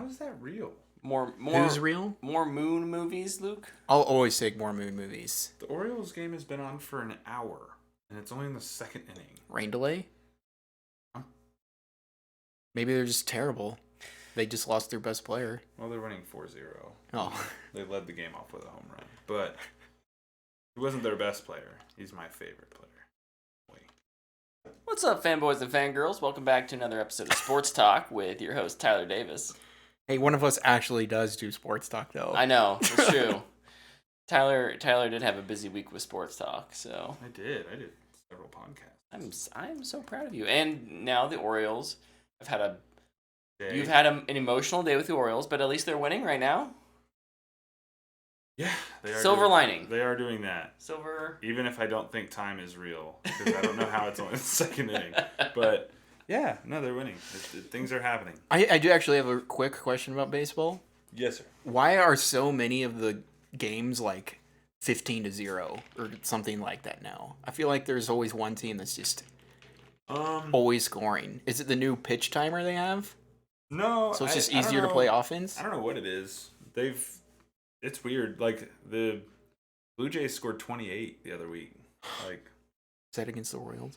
is that real? Who's real? More Moon movies, Luke? I'll always take more Moon movies. The Orioles game has been on for an hour, and it's only in the second inning. Rain delay? Maybe they're just terrible. They just lost their best player. Well, they're winning 4-0. Oh. They led the game off with a home run. But he wasn't their best player. He's my favorite player. What's up, fanboys and fangirls? Welcome back to another episode of Sports Talk with your host, Tyler Davis. Hey, one of us actually does do sports talk, though. I know, it's true. Tyler did have a busy week with sports talk, so I did several podcasts. I'm so proud of you. And now the Orioles have had Day. you've had an emotional day with the Orioles, but at least they're winning right now. Yeah, they are. Silver lining. They are doing that. Silver. Even if I don't think time is real, because I don't know how it's only the second inning, but. Yeah, no, they're winning. Things are happening. I do actually have a quick question about baseball. Yes, sir. Why are so many of the games like 15-0 or something like that now? I feel like there's always one team that's just always scoring. Is it the new pitch timer they have? No. So it's just easier to play offense? I don't know what it is. It's weird. Like, the Blue Jays scored 28 the other week. Like, is that against the Royals?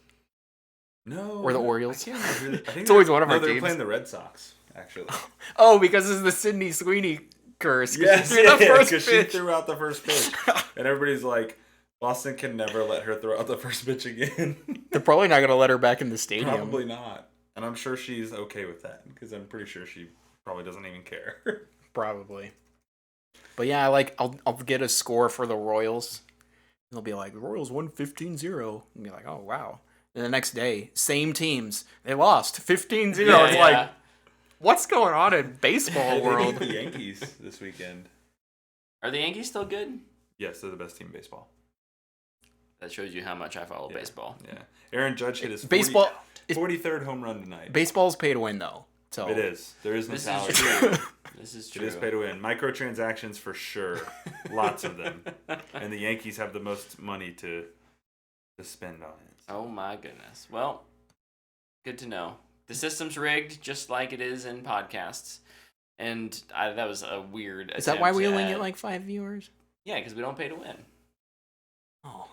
No. Or the Orioles? I can't remember. I think it's always one of our teams. teams. They're playing the Red Sox, actually. Oh, because it's the Sidney Sweeney curse. Yes, because she threw out the first pitch. And everybody's like, Boston can never let her throw out the first pitch again. They're probably not going to let her back in the stadium. Probably not. And I'm sure she's okay with that, because I'm pretty sure she probably doesn't even care. Probably. But yeah, I'll get a score for the Royals. They'll be like, the Royals won 15-0. And be like, oh, wow. And the next day, same teams. They lost 15-0. It's like, what's going on in baseball world? They beat the Yankees this weekend. Are the Yankees still good? Yes, they're the best team in baseball. That shows you how much I follow baseball. Yeah. Aaron Judge hit his 43rd home run tonight. Baseball's pay to win, though. So it is. There is no salary. This is true. It is pay to win. Microtransactions for sure. Lots of them. And the Yankees have the most money to spend on it. Oh my goodness. Well, good to know. The system's rigged just like it is in podcasts. And that was a weird Is that why we only get like 5 viewers? Yeah, because we don't pay to win. Oh.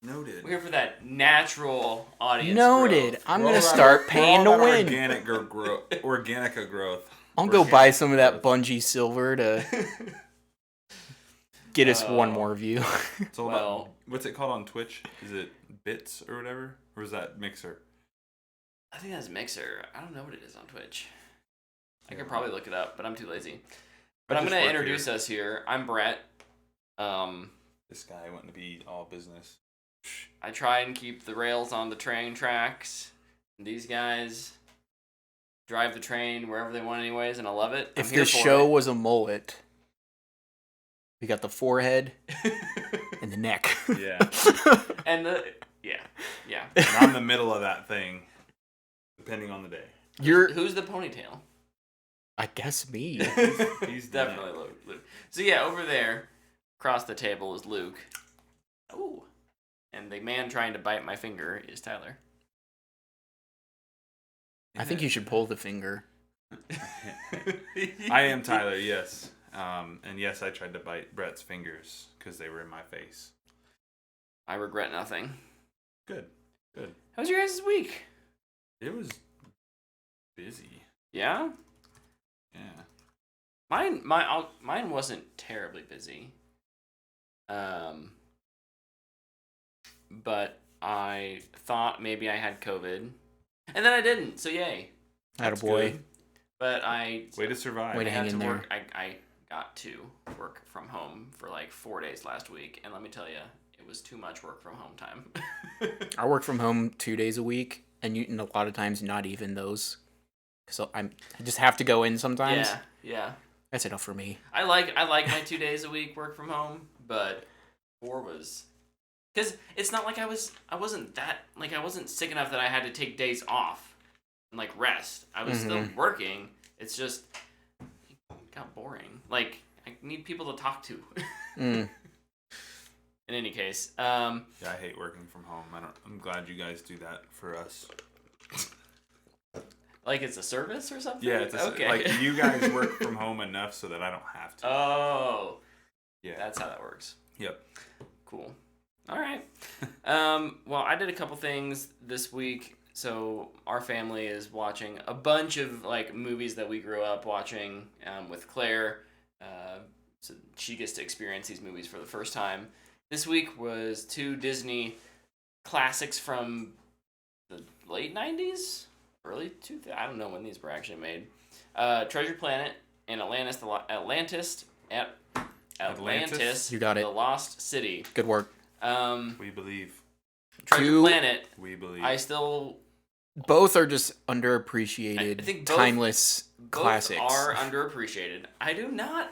Noted. We're here for that natural audience Noted. growth. I'm going to start paying to win. Organica growth. I'll go buy some of that Bungie silver to get us one more view. It's all about, what's it called on Twitch? Is it Bits or whatever? Or is that Mixer? I think that's Mixer. I don't know what it is on Twitch. I could probably look it up, but I'm too lazy. But I'm going to introduce us here. I'm Brett. This guy wanting to be all business. I try and keep the rails on the train tracks. These guys drive the train wherever they want anyways, and I love it. If this show was a mullet, we got the forehead and the neck. Yeah. And yeah. And I'm the middle of that thing, depending on the day. Who's the ponytail? I guess me. He's definitely Luke. So yeah, over there, across the table is Luke. Ooh. And the man trying to bite my finger is Tyler. I think you should pull the finger. I am Tyler, yes. And yes, I tried to bite Brett's fingers because they were in my face. I regret nothing. Good. How was your guys' week? It was busy. Yeah? Yeah. Mine wasn't terribly busy. But I thought maybe I had COVID. And then I didn't, so yay. Attaboy. But way to survive. Way to hang in there. I got to work from home for like 4 days last week, and let me tell you, it was too much work from home time. I work from home 2 days a week, and a lot of times not even those. So I just have to go in sometimes. Yeah. That's enough for me. I like my 2 days a week work from home, but 4 was... Because it's not like I wasn't sick enough that I had to take days off and, like, rest. I was still working. It's just, it got boring. Like, I need people to talk to. In any case. Yeah, I hate working from home. I'm glad you guys do that for us. Like it's a service or something? Yeah, it's okay. like you guys work from home enough so that I don't have to. Oh. Yeah. That's how that works. Yep. Cool. All right. Well, I did a couple things this week. So our family is watching a bunch of like movies that we grew up watching with Claire. So she gets to experience these movies for the first time. This week was 2 Disney classics from the late 90s, early 2000s. I don't know when these were actually made. Treasure Planet and Atlantis. You got it. The Lost City. Good work. We believe. Treasure Planet. We believe. Both are just underappreciated, I think timeless classics. Both are underappreciated. I do not.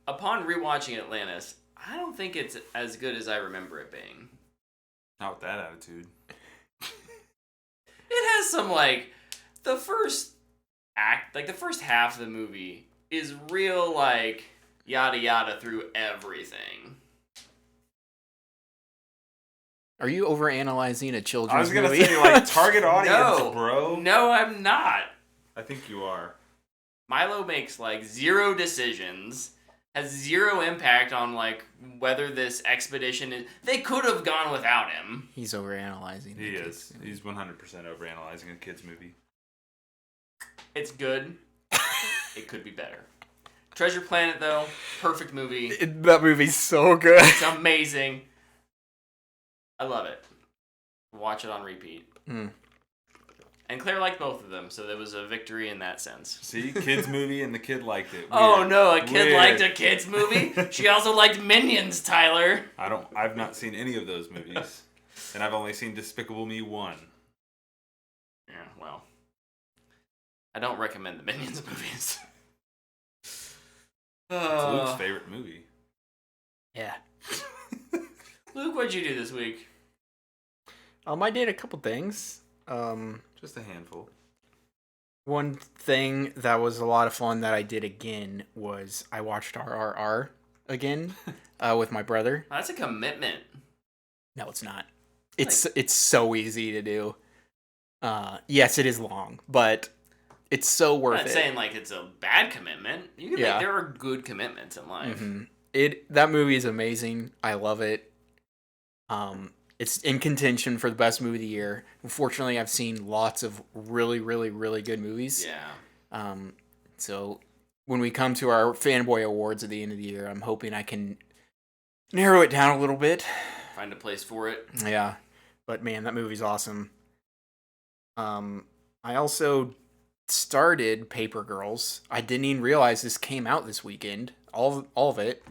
Upon rewatching Atlantis, I don't think it's as good as I remember it being. Not with that attitude. It has some like the first act, like the first half of the movie is real like yada yada through everything. Are you overanalyzing a children's movie? I was gonna say like target audience, No, bro. No, I'm not. I think you are. Milo makes like 0 decisions, has 0 impact on like whether this expedition is. They could have gone without him. He's overanalyzing. He is. He's 100% overanalyzing a kid's movie. It's good. It could be better. Treasure Planet though, perfect movie. That movie's so good. It's amazing. I love it. Watch it on repeat. Mm. And Claire liked both of them, so there was a victory in that sense. See, kids movie and the kid liked it. Weird. Oh no, a kid Weird. liked a kids movie? She also liked Minions, Tyler. I've not seen any of those movies. And I've only seen Despicable Me 1. Yeah, well. I don't recommend the Minions movies. It's Luke's favorite movie. Yeah. Luke, what'd you do this week? I did a couple things. Just a handful. One thing that was a lot of fun that I did again was I watched RRR again with my brother. That's a commitment. No, it's not. It's so easy to do. Yes, it is long, but it's so worth it. I'm not saying like it's a bad commitment. You can make, there are good commitments in life. Mm-hmm. That movie is amazing. I love it. It's in contention for the best movie of the year. Unfortunately, I've seen lots of really, really, really good movies. Yeah. So when we come to our Fanboy Awards at the end of the year, I'm hoping I can narrow it down a little bit. Find a place for it. Yeah. But man, that movie's awesome. I also started Paper Girls. I didn't even realize this came out this weekend. All of it.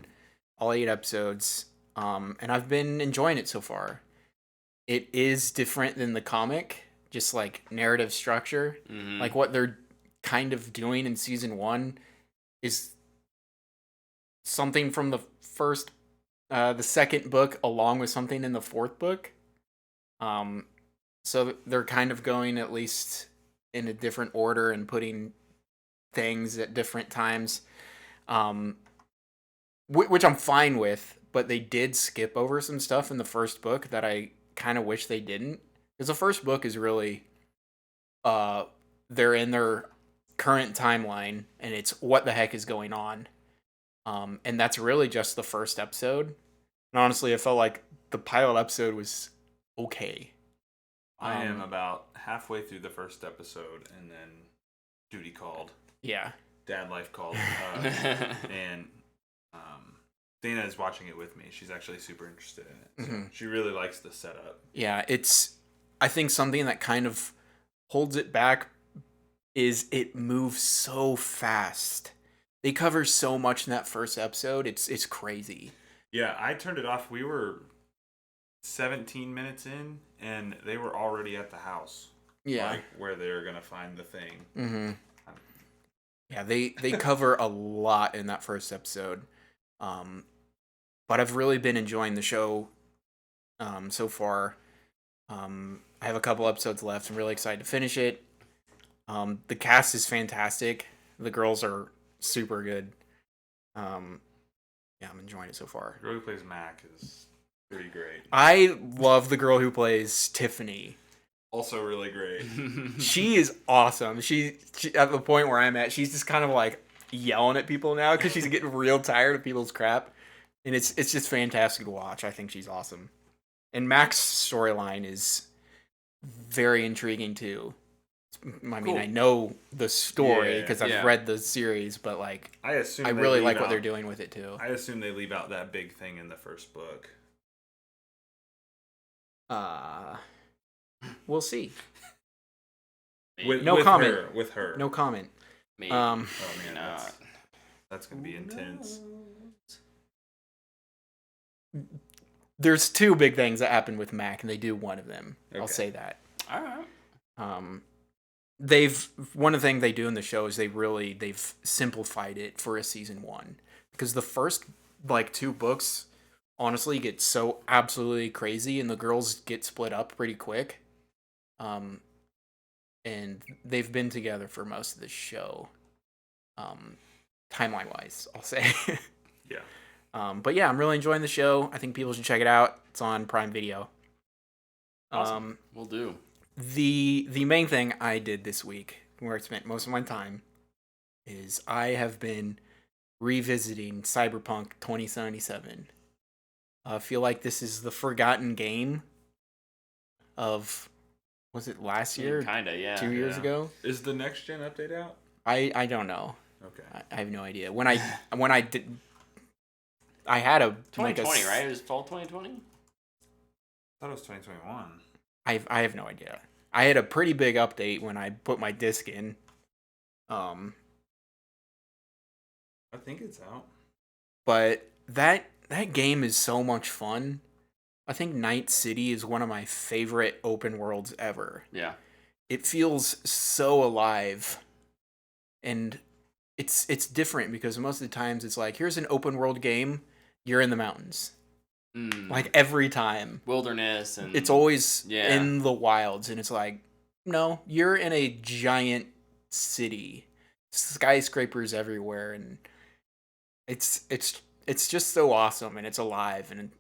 All 8 episodes. And I've been enjoying it so far. It is different than the comic, just like narrative structure. Mm-hmm. Like what they're kind of doing in season 1 is something from the second book along with something in the 4th book. So they're kind of going at least in a different order and putting things at different times, which I'm fine with. But they did skip over some stuff in the first book that I kind of wish they didn't. Because the first book is really, they're in their current timeline, and it's what the heck is going on. And that's really just the first episode. And honestly, I felt like the pilot episode was okay. I am about halfway through the first episode, and then duty called. Yeah. Dad life called. And Dana is watching it with me. She's actually super interested in it. So she really likes the setup. Yeah, I think something that kind of holds it back is it moves so fast. They cover so much in that first episode. It's crazy. Yeah, I turned it off. We were 17 minutes in, and they were already at the house. Yeah. Like, where they're going to find the thing. Mm-hmm. Yeah, they cover a lot in that first episode. But I've really been enjoying the show so far. I have a couple episodes left. I'm really excited to finish it. The cast is fantastic. The girls are super good. Yeah, I'm enjoying it so far. The girl who plays Mac is pretty great. I love the girl who plays Tiffany. Also really great. She is awesome. She at the point where I'm at, she's just kind of like yelling at people now because she's getting real tired of people's crap, and it's just fantastic to watch. I think she's awesome, and Mac's storyline is very intriguing too. I mean, Cool. I know the story because I've Yeah. read the series, but like I assume I they really leave like what out- they're doing with it too. I assume they leave out that big thing in the first book. We'll see. Maybe. No comment. With her. No comment. Maybe. Oh Maybe man, not. that's gonna be intense. There's two big things that happen with Mac, and they do one of them. I'll Okay. say that. All right. One of the things they do in the show is they've simplified it for a season 1, because the first like 2 books honestly get so absolutely crazy, and the girls get split up pretty quick. And they've been together for most of the show, timeline wise, I'll say. Yeah. But yeah, I'm really enjoying the show. I think people should check it out. It's on Prime Video. Awesome. We'll do. The main thing I did this week, where I spent most of my time, is I have been revisiting Cyberpunk 2077. I feel like this is the forgotten game of, was it last year? Kinda, yeah. 2 years ago? Is the next gen update out? I don't know. Okay. I have no idea. When I did, I had a 2020, right? It was fall 2020? I thought it was 2021. I have no idea. I had a pretty big update when I put my disc in. I think it's out. But that game is so much fun. I think Night City is one of my favorite open worlds ever. Yeah. It feels so alive. And it's different because most of the times it's like, here's an open world game, you're in the mountains. Like every time. Wilderness and It's always Yeah. in the wilds, and it's like, no, you're in a giant city. Skyscrapers everywhere, and it's just so awesome, and it's alive, and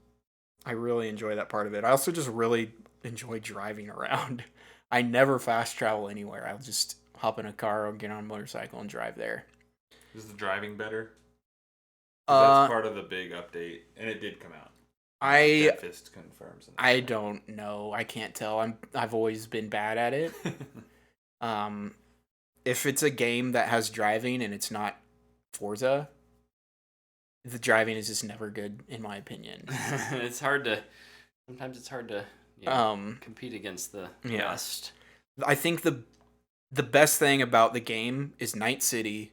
I really enjoy that part of it. I also just really enjoy driving around. I never fast travel anywhere. I'll just hop in a car or get on a motorcycle and drive there. Is the driving better? 'Cause that's Uh, part of the big update, and it did come out. I Dead Fist confirms. in the I chat. don't know. I can't tell. I've always been bad at it. If it's a game that has driving and it's not Forza, the driving is just never good in my opinion. Sometimes it's hard to compete against the Yeah. best. I think the best thing about the game is Night City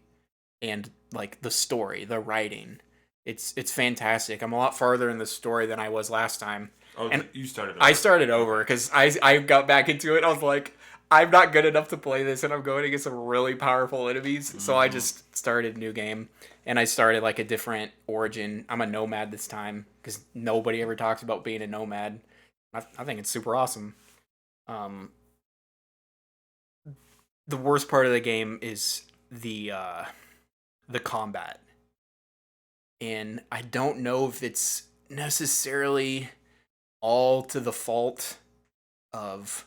and like the story, the writing. It's fantastic. I'm a lot farther in the story than I was last time. Oh, And you started. I started over because I got back into it. I was like, I'm not good enough to play this, and I'm going against some really powerful enemies. So I just started a new game, and I started like a different origin. I'm a nomad this time because nobody ever talks about being a nomad. I think it's super awesome. The worst part of the game is the combat, and I don't know if it's necessarily all to the fault of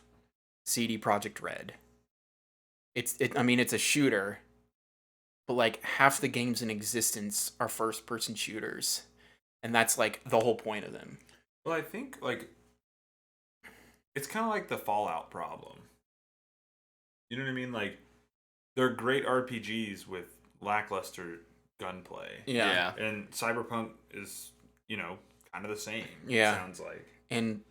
CD Projekt Red. I mean, it's a shooter, but like half the games in existence are first person shooters, and that's like the whole point of them. Well, I think like it's kind of like the Fallout problem. You know what I mean? Like they're great RPGs with lackluster gunplay. Yeah. And Cyberpunk is, kind of the same. Yeah. It sounds like. And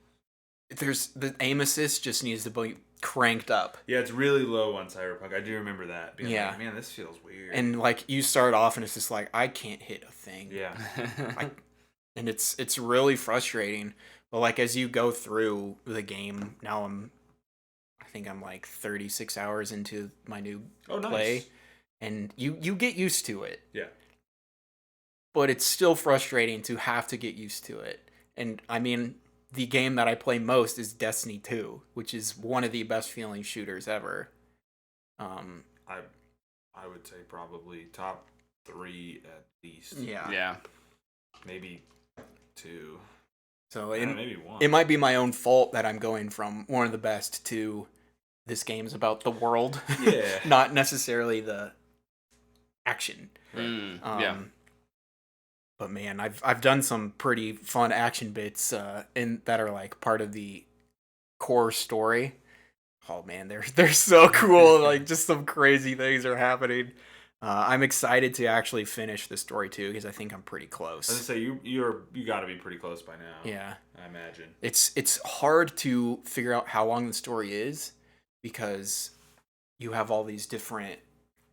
there's the aim assist just needs to be cranked up. Yeah, it's really low on Cyberpunk. I do remember that. Being Yeah. like, man, this feels weird. And like you start off and it's just like I can't hit a thing. yeah. And it's really frustrating. But like as you go through the game, now I think I'm like 36 hours into my new Oh, nice. play, and you get used to it. Yeah. But it's still frustrating to have to get used to it. And I mean, the game that I play most is Destiny 2, which is one of the best feeling shooters ever. I would say probably top 3 at least. Yeah. Yeah. Maybe 2. So maybe one. it might be my own fault that I'm going from one of the best to this game's about the world. Yeah. Not necessarily the action. Yeah. But man, I've done some pretty fun action bits that are like part of the core story. Oh man, they're so cool. Like just some crazy things are happening. I'm excited to actually finish the story too because I think I'm pretty close. I was gonna say you got to be pretty close by now. Yeah, I imagine. it's hard to figure out how long the story is because you have all these different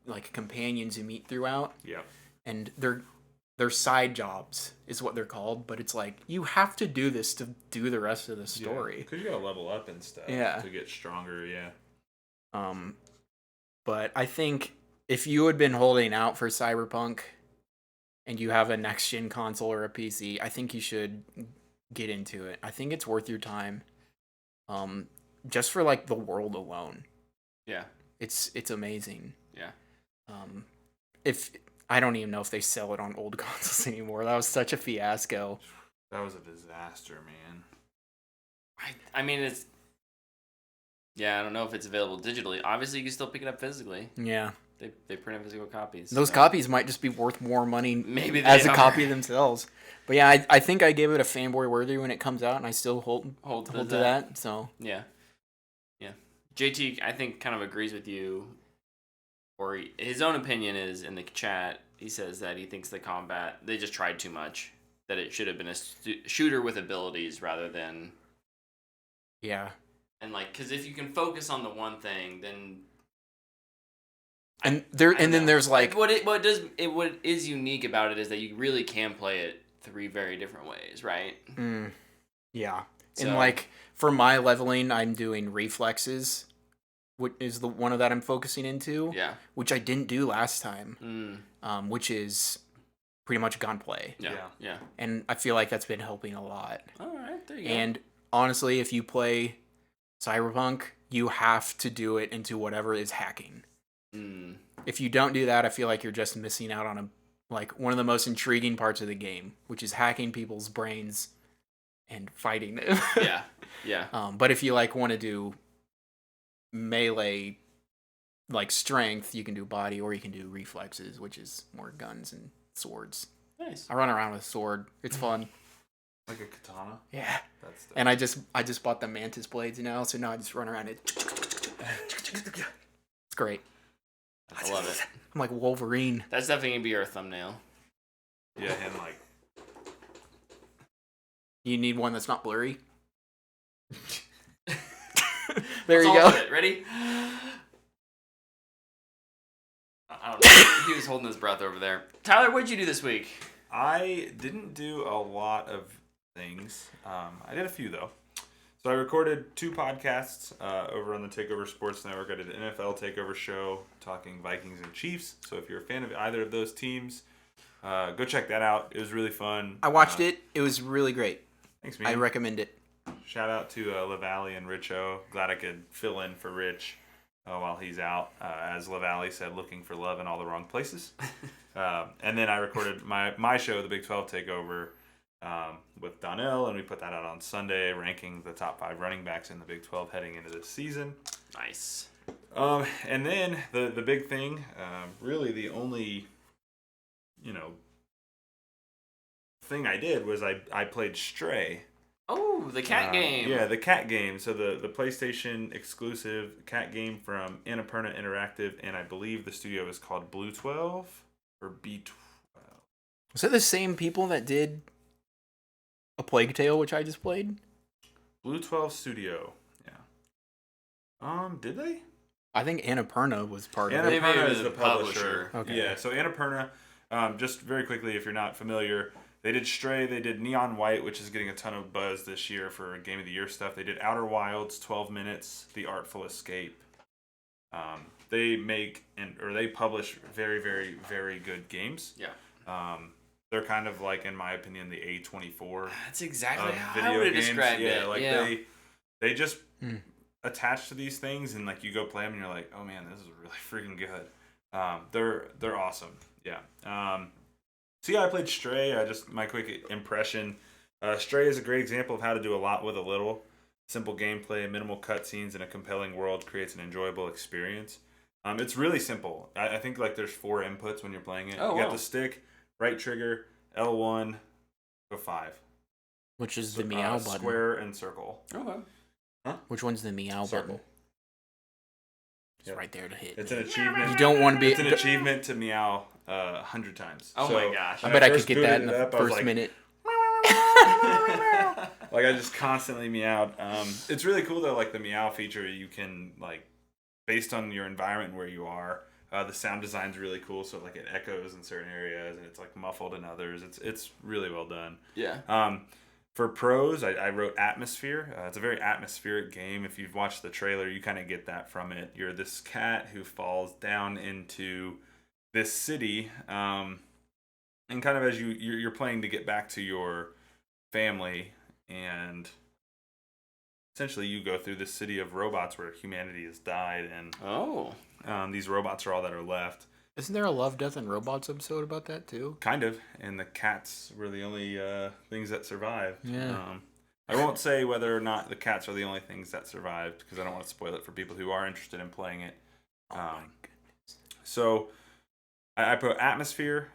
like companions you meet throughout. Yeah. And they're side jobs is what they're called, but it's like you have to do this to do the rest of the story. Because you gotta level up and stuff. Yeah. To get stronger. Yeah. But I think if you had been holding out for Cyberpunk and you have a next gen console or a PC, I think you should get into it. I think it's worth your time. Just for like the world alone. Yeah. It's amazing. Yeah. If I don't even know if they sell it on old consoles anymore. That was such a fiasco. That was a disaster, man. I mean, it's... Yeah, I don't know if it's available digitally. Obviously, you can still pick it up physically. Yeah. They print physical copies. Those copies might just be worth more money Maybe as a are. copy themselves. But yeah, I think I gave it a fanboy worthy when it comes out, and I still hold to that. So yeah. JT, I think, kind of agrees with you. Or his own opinion is in the chat. He says that he thinks the combat, they just tried too much. That it should have been a shooter with abilities rather than... Yeah. And like, because if you can focus on the one thing, then... And then there's like... What is unique about it is that you really can play it 3 very different ways, right? Yeah. So, and like, for my leveling, I'm doing reflexes, which is the one that I'm focusing into. Yeah. Which I didn't do last time. Which is pretty much gunplay. Yeah. And I feel like that's been helping a lot. All right, there you go. And honestly, if you play Cyberpunk, you have to do it into whatever is hacking. If you don't do that, I feel like you're just missing out on one of the most intriguing parts of the game, which is hacking people's brains and fighting them. Yeah. But if you want to do melee strength, you can do body, or you can do reflexes, which is more guns and swords. Nice. I run around with a sword. It's fun. Like a katana? Yeah. That's and I just bought the mantis blades now, so now I just run around it. It's great. I love it. I'm like Wolverine. That's definitely gonna be our thumbnail. Yeah, him like... You need one that's not blurry. There you go. Ready? I don't know. He was holding his breath over there. Tyler, what'd you do this week? I didn't do a lot of things. I did a few, though. So I recorded 2 podcasts over on the Takeover Sports Network. I did an NFL Takeover show talking Vikings and Chiefs. So if you're a fan of either of those teams, go check that out. It was really fun. I watched it. It was really great. Thanks, man. I recommend it. Shout out to LaValle and Richo. Glad I could fill in for Rich while he's out. As LaValle said, looking for love in all the wrong places. And then I recorded my show, the Big 12 Takeover, with Donnell, and we put that out on Sunday, ranking the top 5 running backs in the Big 12 heading into this season. Nice. And then the big thing, really the only, thing I did was I played Stray. Oh, the cat game. Yeah, the cat game. So the PlayStation exclusive cat game from Annapurna Interactive, and I believe the studio is called Blue 12 or B12. Was it the same people that did A Plague Tale, which I just played? Blue 12 Studio. Yeah. Did they? I think Annapurna was part of it. Annapurna is the publisher. Okay. Yeah, so Annapurna, just very quickly, if you're not familiar, they did Stray, they did Neon White, which is getting a ton of buzz this year for Game of the Year stuff. They did Outer Wilds, 12 Minutes, The Artful Escape. They they publish very, very, very good games. Yeah. They're kind of like, in my opinion, the A24. That's exactly how video I would have games. described Yeah, it. like they just attach to these things, and like you go play them, and you're like, oh man, this is really freaking good. They're awesome. Yeah. So yeah, I played Stray. My quick impression. Stray is a great example of how to do a lot with a little. Simple gameplay, minimal cutscenes, and a compelling world creates an enjoyable experience. It's really simple. I think like there's 4 inputs when you're playing it. Oh, you got wow. the stick, right trigger, L1, go 5. Which is the meow button. Square and circle. Okay. Which one's the meow Circle. button? It's right there to hit. It's an achievement. You don't want to be. It's an achievement to meow 100 times. Oh my gosh. I bet I could get that in the first minute. Like I just constantly meowed. It's really cool though. Like the meow feature, you can like based on your environment where you are. The sound design's really cool. So like it echoes in certain areas and it's like muffled in others. It's really well done. Yeah. For pros, I wrote Atmosphere. It's a very atmospheric game. If you've watched the trailer, you kind of get that from it. You're this cat who falls down into this city, and kind of as you're playing to get back to your family, and essentially you go through this city of robots where humanity has died, and these robots are all that are left. Isn't there a Love, Death, and Robots episode about that too? Kind of, and the cats were the only things that survived. Yeah. I won't say whether or not the cats are the only things that survived because I don't want to spoil it for people who are interested in playing it. Oh my goodness. So I put atmosphere,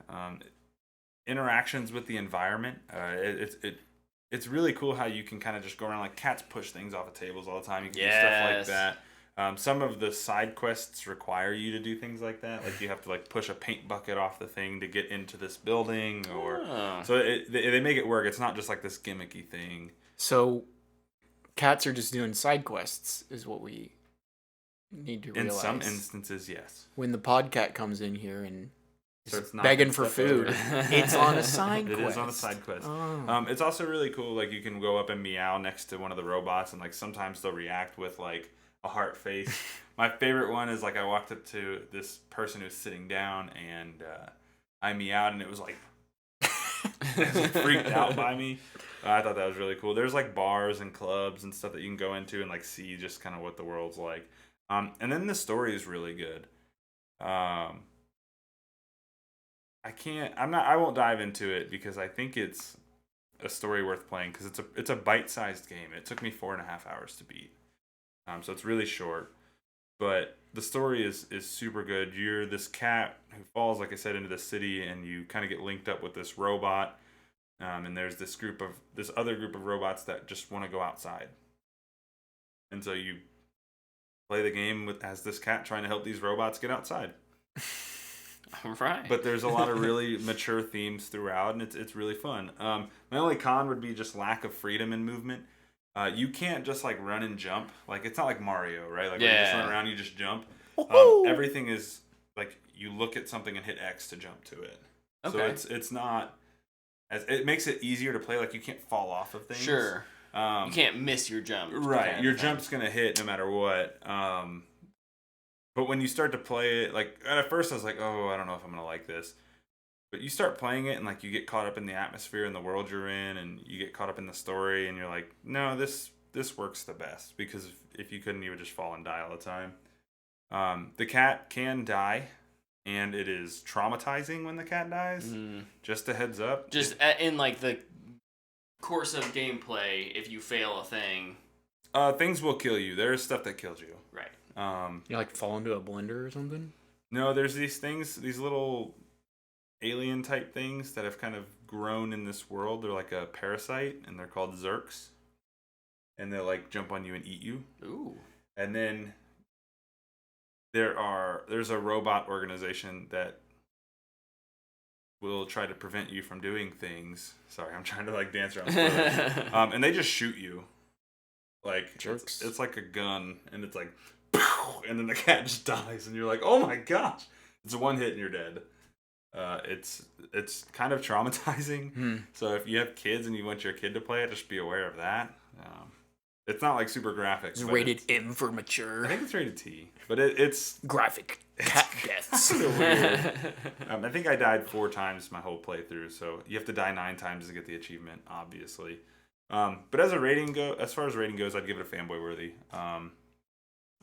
interactions with the environment. It's really cool how you can kind of just go around like cats push things off of tables all the time. You can do stuff like that. Some of the side quests require you to do things like that. Like you have to like push a paint bucket off the thing to get into this building, or so they make it work. It's not just like this gimmicky thing. So cats are just doing side quests, is what we need to realize. In some instances, yes. When the podcat comes in here and Starts begging knocking for stuff food, over. it's on a side quest. It is on a side quest. Oh. It's also really cool. Like you can go up and meow next to one of the robots, and like sometimes they'll react with like a heart face. My favorite one is like I walked up to this person who's sitting down, and I meowed, and it was like freaked out by me. I thought that was really cool. There's like bars and clubs and stuff that you can go into and like see just kind of what the world's like. And then the story is really good. I won't dive into it because I think it's a story worth playing because it's a bite-sized game. It took me 4.5 hours to beat. So it's really short, but the story is super good. You're this cat who falls, like I said, into the city, and you kind of get linked up with this robot. And there's this other group of robots that just want to go outside. And so you play the game as this cat trying to help these robots get outside. Right. But there's a lot of really mature themes throughout, and it's really fun. My only con would be just lack of freedom in movement. You can't just like run and jump. Like it's not like Mario, right? Like when you just run around, you just jump. Everything is like you look at something and hit X to jump to it. Okay. So it's not as it makes it easier to play. Like you can't fall off of things. Sure. You can't miss your jump. Right. Your jump's gonna hit no matter what. But when you start to play it, like at first I was like, oh, I don't know if I'm gonna like this. But you start playing it and like you get caught up in the atmosphere and the world you're in, and you get caught up in the story, and you're like, no, this works the best, because if you couldn't, you would just fall and die all the time. The cat can die, and it is traumatizing when the cat dies. Just a heads up. Just in like the course of gameplay, if you fail a thing, things will kill you. There is stuff that kills you. Right. You like fall into a blender or something? No, there's these things, these little alien type things that have kind of grown in this world. They're like a parasite, and they're called Zerks, and they'll like jump on you and eat you. Ooh. And then there's a robot organization that will try to prevent you from doing things. Sorry, I'm trying to like dance around spoilers. And they just shoot you. Like Jerks. it's like a gun, and it's like and then the cat just dies, and you're like, oh my gosh, it's a one hit and you're dead. It's kind of traumatizing. So if you have kids and you want your kid to play it, just be aware of that. It's not like super graphic. It's rated M for mature. I think it's rated T, but it's graphic cat deaths. Weird. I think I died 4 times my whole playthrough, so you have to die 9 times to get the achievement, obviously. But as far as rating goes, I'd give it a fanboy worthy.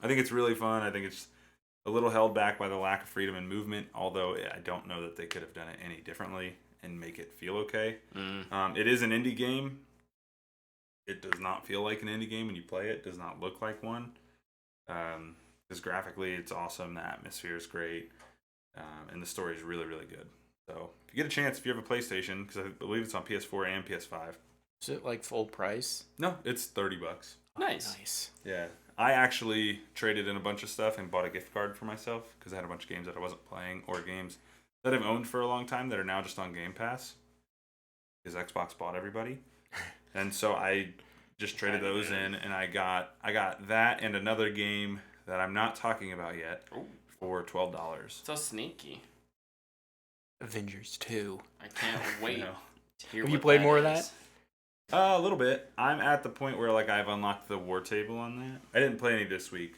I think it's really fun. I think it's a little held back by the lack of freedom and movement, although I don't know that they could have done it any differently and make it feel okay. It is an indie game, it does not feel like an indie game when you play it. It does not look like one. Because graphically, it's awesome. The atmosphere is great. And the story is really, really good. So if you get a chance, if you have a PlayStation, because I believe it's on PS4 and PS5. Is it like full price? No, it's $30. Nice. Nice. Yeah. I actually traded in a bunch of stuff and bought a gift card for myself because I had a bunch of games that I wasn't playing or games that I've owned for a long time that are now just on Game Pass because Xbox bought everybody. And so I just traded those in, and I got that and another game that I'm not talking about yet for $12. So sneaky. Avengers 2. I can't wait to hear Have what you played that more of is. that? A little bit. I'm at the point where like I've unlocked the war table on that. I didn't play any this week,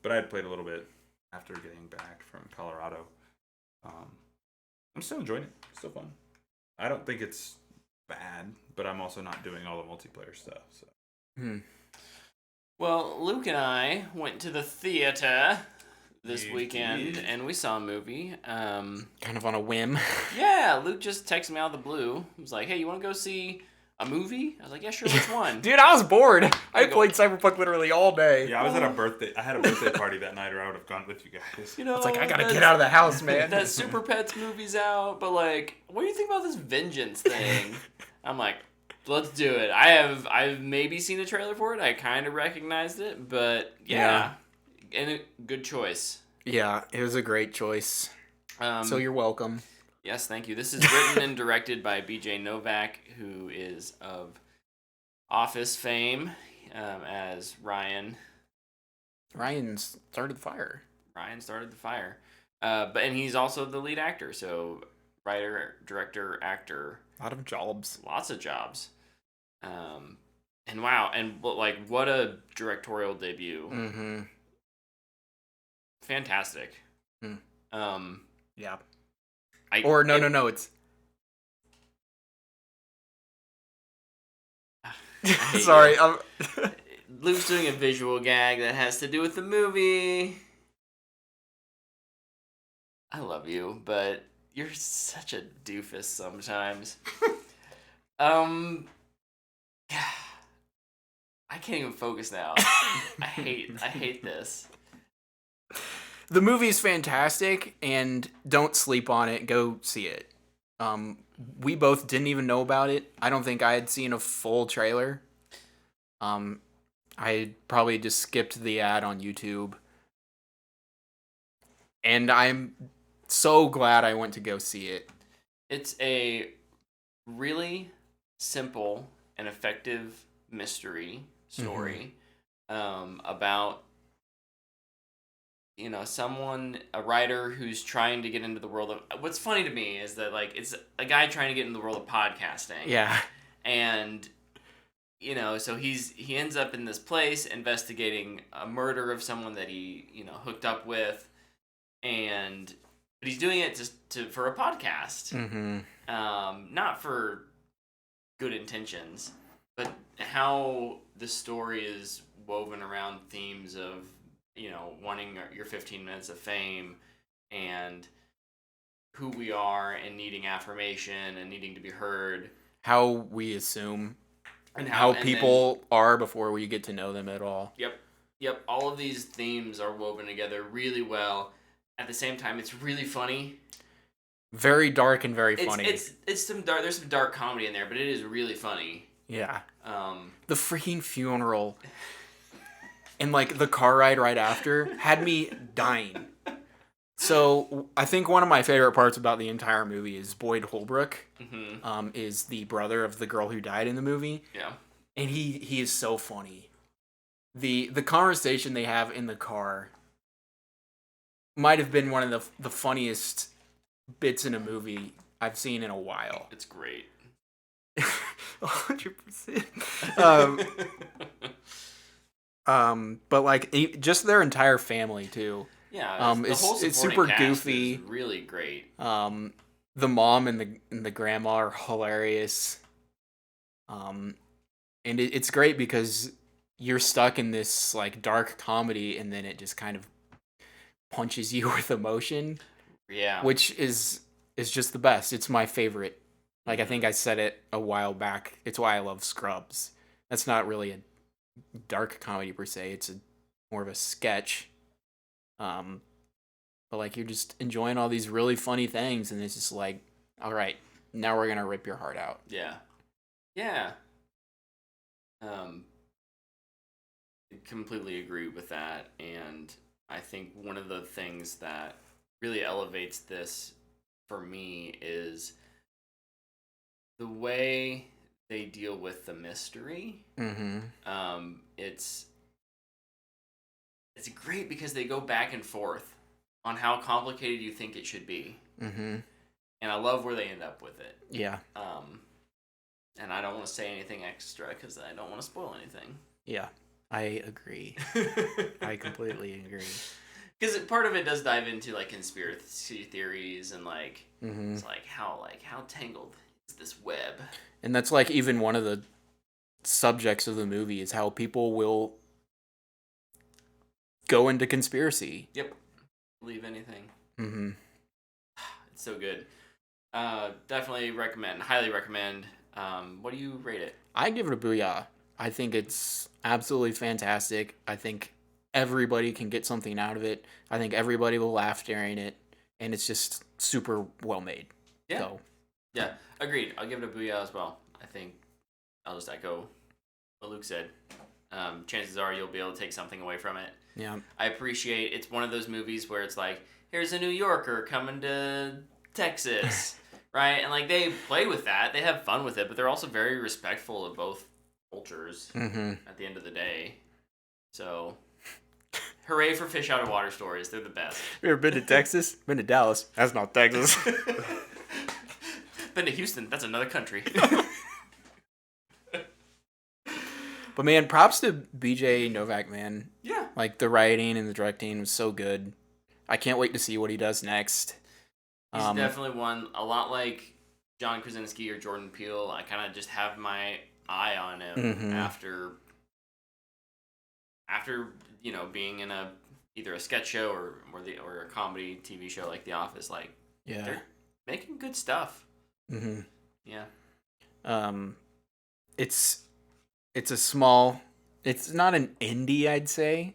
but I had played a little bit after getting back from Colorado. I'm still enjoying it. Still fun. I don't think it's bad, but I'm also not doing all the multiplayer stuff. So. Well, Luke and I went to the theater this You weekend, did? and we saw a movie. Kind of on a whim. Yeah, Luke just texted me out of the blue. He was like, "Hey, you want to go see a movie?" I was like, "Yeah, sure. Which one?" Dude, I was bored. I played Cyberpunk literally all day. Yeah, I was at a birthday. I had a birthday party that night, or I would have gone with you guys. You know, It's like, I gotta get out of the house, man. That Super Pets movie's out, but like, what do you think about this Vengeance thing? I'm like, let's do it. I've maybe seen a trailer for it. I kind of recognized it, but yeah. And a good choice. Yeah, it was a great choice. So you're welcome. Yes, thank you. This is written and directed by B.J. Novak, who is of Office fame as Ryan. Ryan started the fire. Ryan started the fire. And he's also the lead actor, so writer, director, actor. A lot of jobs. Lots of jobs. And wow, and like what a directorial debut. Mm-hmm. Fantastic. Yeah. No, it's... hate Sorry. Luke's doing a visual gag that has to do with the movie. I love you, but you're such a doofus sometimes. I can't even focus now. I hate this. The movie's fantastic, and don't sleep on it. Go see it. We both didn't even know about it. I don't think I had seen a full trailer. I probably just skipped the ad on YouTube. And I'm so glad I went to go see it. It's a really simple and effective mystery story about a writer who's trying to get into the world of... What's funny to me is that like it's a guy trying to get into the world of podcasting. Yeah. And so he ends up in this place investigating a murder of someone that he hooked up with, but he's doing it for a podcast. Not for good intentions, but how the story is woven around themes of wanting your 15 minutes of fame and who we are and needing affirmation and needing to be heard. How we assume and how people are before we get to know them at all. Yep. All of these themes are woven together really well. At the same time, it's really funny. Very dark and very funny. It's some dark. There's some dark comedy in there, but it is really funny. Yeah. The freaking funeral and like the car ride right after had me dying. So I think one of my favorite parts about the entire movie is Boyd Holbrook. Is the brother of the girl who died in the movie. Yeah. And he is so funny. The conversation they have in the car might have been one of the funniest bits in a movie I've seen in a while. It's great. 100%. But like just their entire family too. Yeah, it's super goofy. Is really great. The mom and the grandma are hilarious. And it's great because you're stuck in this like dark comedy, and then it just kind of punches you with emotion. Yeah, which is just the best. It's my favorite. Like I think I said it a while back. It's why I love Scrubs. That's not really a dark comedy per se. It's more of a sketch. But like you're just enjoying all these really funny things, and it's just like, all right, now we're gonna rip your heart out. Yeah. Yeah. I completely agree with that, and I think one of the things that really elevates this for me is the way they deal with the mystery. Mm-hmm. It's great because they go back and forth on how complicated you think it should be. Mm-hmm. And I love where they end up with it. Yeah. And I don't want to say anything extra because I don't want to spoil anything. Yeah. I agree. I completely agree. Because part of it does dive into like conspiracy theories and like Mm-hmm. it's like how tangled is this web? And that's like even one of the subjects of the movie is how people will go into conspiracy. Yep. Believe anything. Mm-hmm. It's so good. Definitely recommend. Highly recommend. What do you rate it? I give it a booyah. I think it's absolutely fantastic. I think everybody can get something out of it. I think everybody will laugh during it, and it's just super well made. Yeah. So, Yeah. Agreed. I'll give it a booyah as well. I think I'll just echo what Luke said. Chances are you'll be able to take something away from it. yeah. I appreciate it's one of those movies where it's like, here's a New Yorker coming to Texas, right? And like they play with that, they have fun with it, but they're also very respectful of both cultures Mm-hmm. at the end of the day. So, hooray for fish out of water stories. They're the best. You ever been to Texas? Been to Dallas? That's not Texas. Been to Houston. That's another country. But man, props to BJ Novak, man. Yeah. Like the writing and the directing was so good. I can't wait to see what he does next. He's definitely one, a lot like John Krasinski or Jordan Peele. I kind of just have my eye on him Mhm. after being in either a sketch show or a comedy TV show like The Office. Like Yeah. they're making good stuff. Mm-hmm. Yeah. It's a small. It's not an indie, I'd say.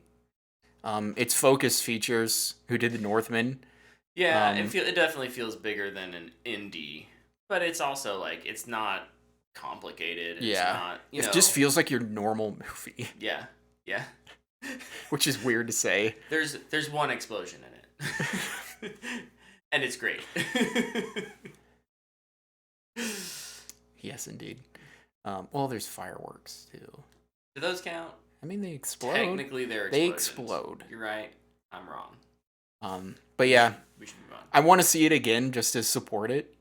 It's Focus Features, who did The Northman. Yeah, it definitely feels bigger than an indie, but it's also like it's not complicated. It's Yeah. not, It just feels like your normal movie, Yeah. Yeah. which is weird to say. There's one explosion in it. And it's great. Yes, indeed. Well, there's fireworks too. Do those count? I mean, they explode. Technically, they're They explosions. explode. You're right. I'm wrong. But yeah, We should move on. I want to see it again just to support it.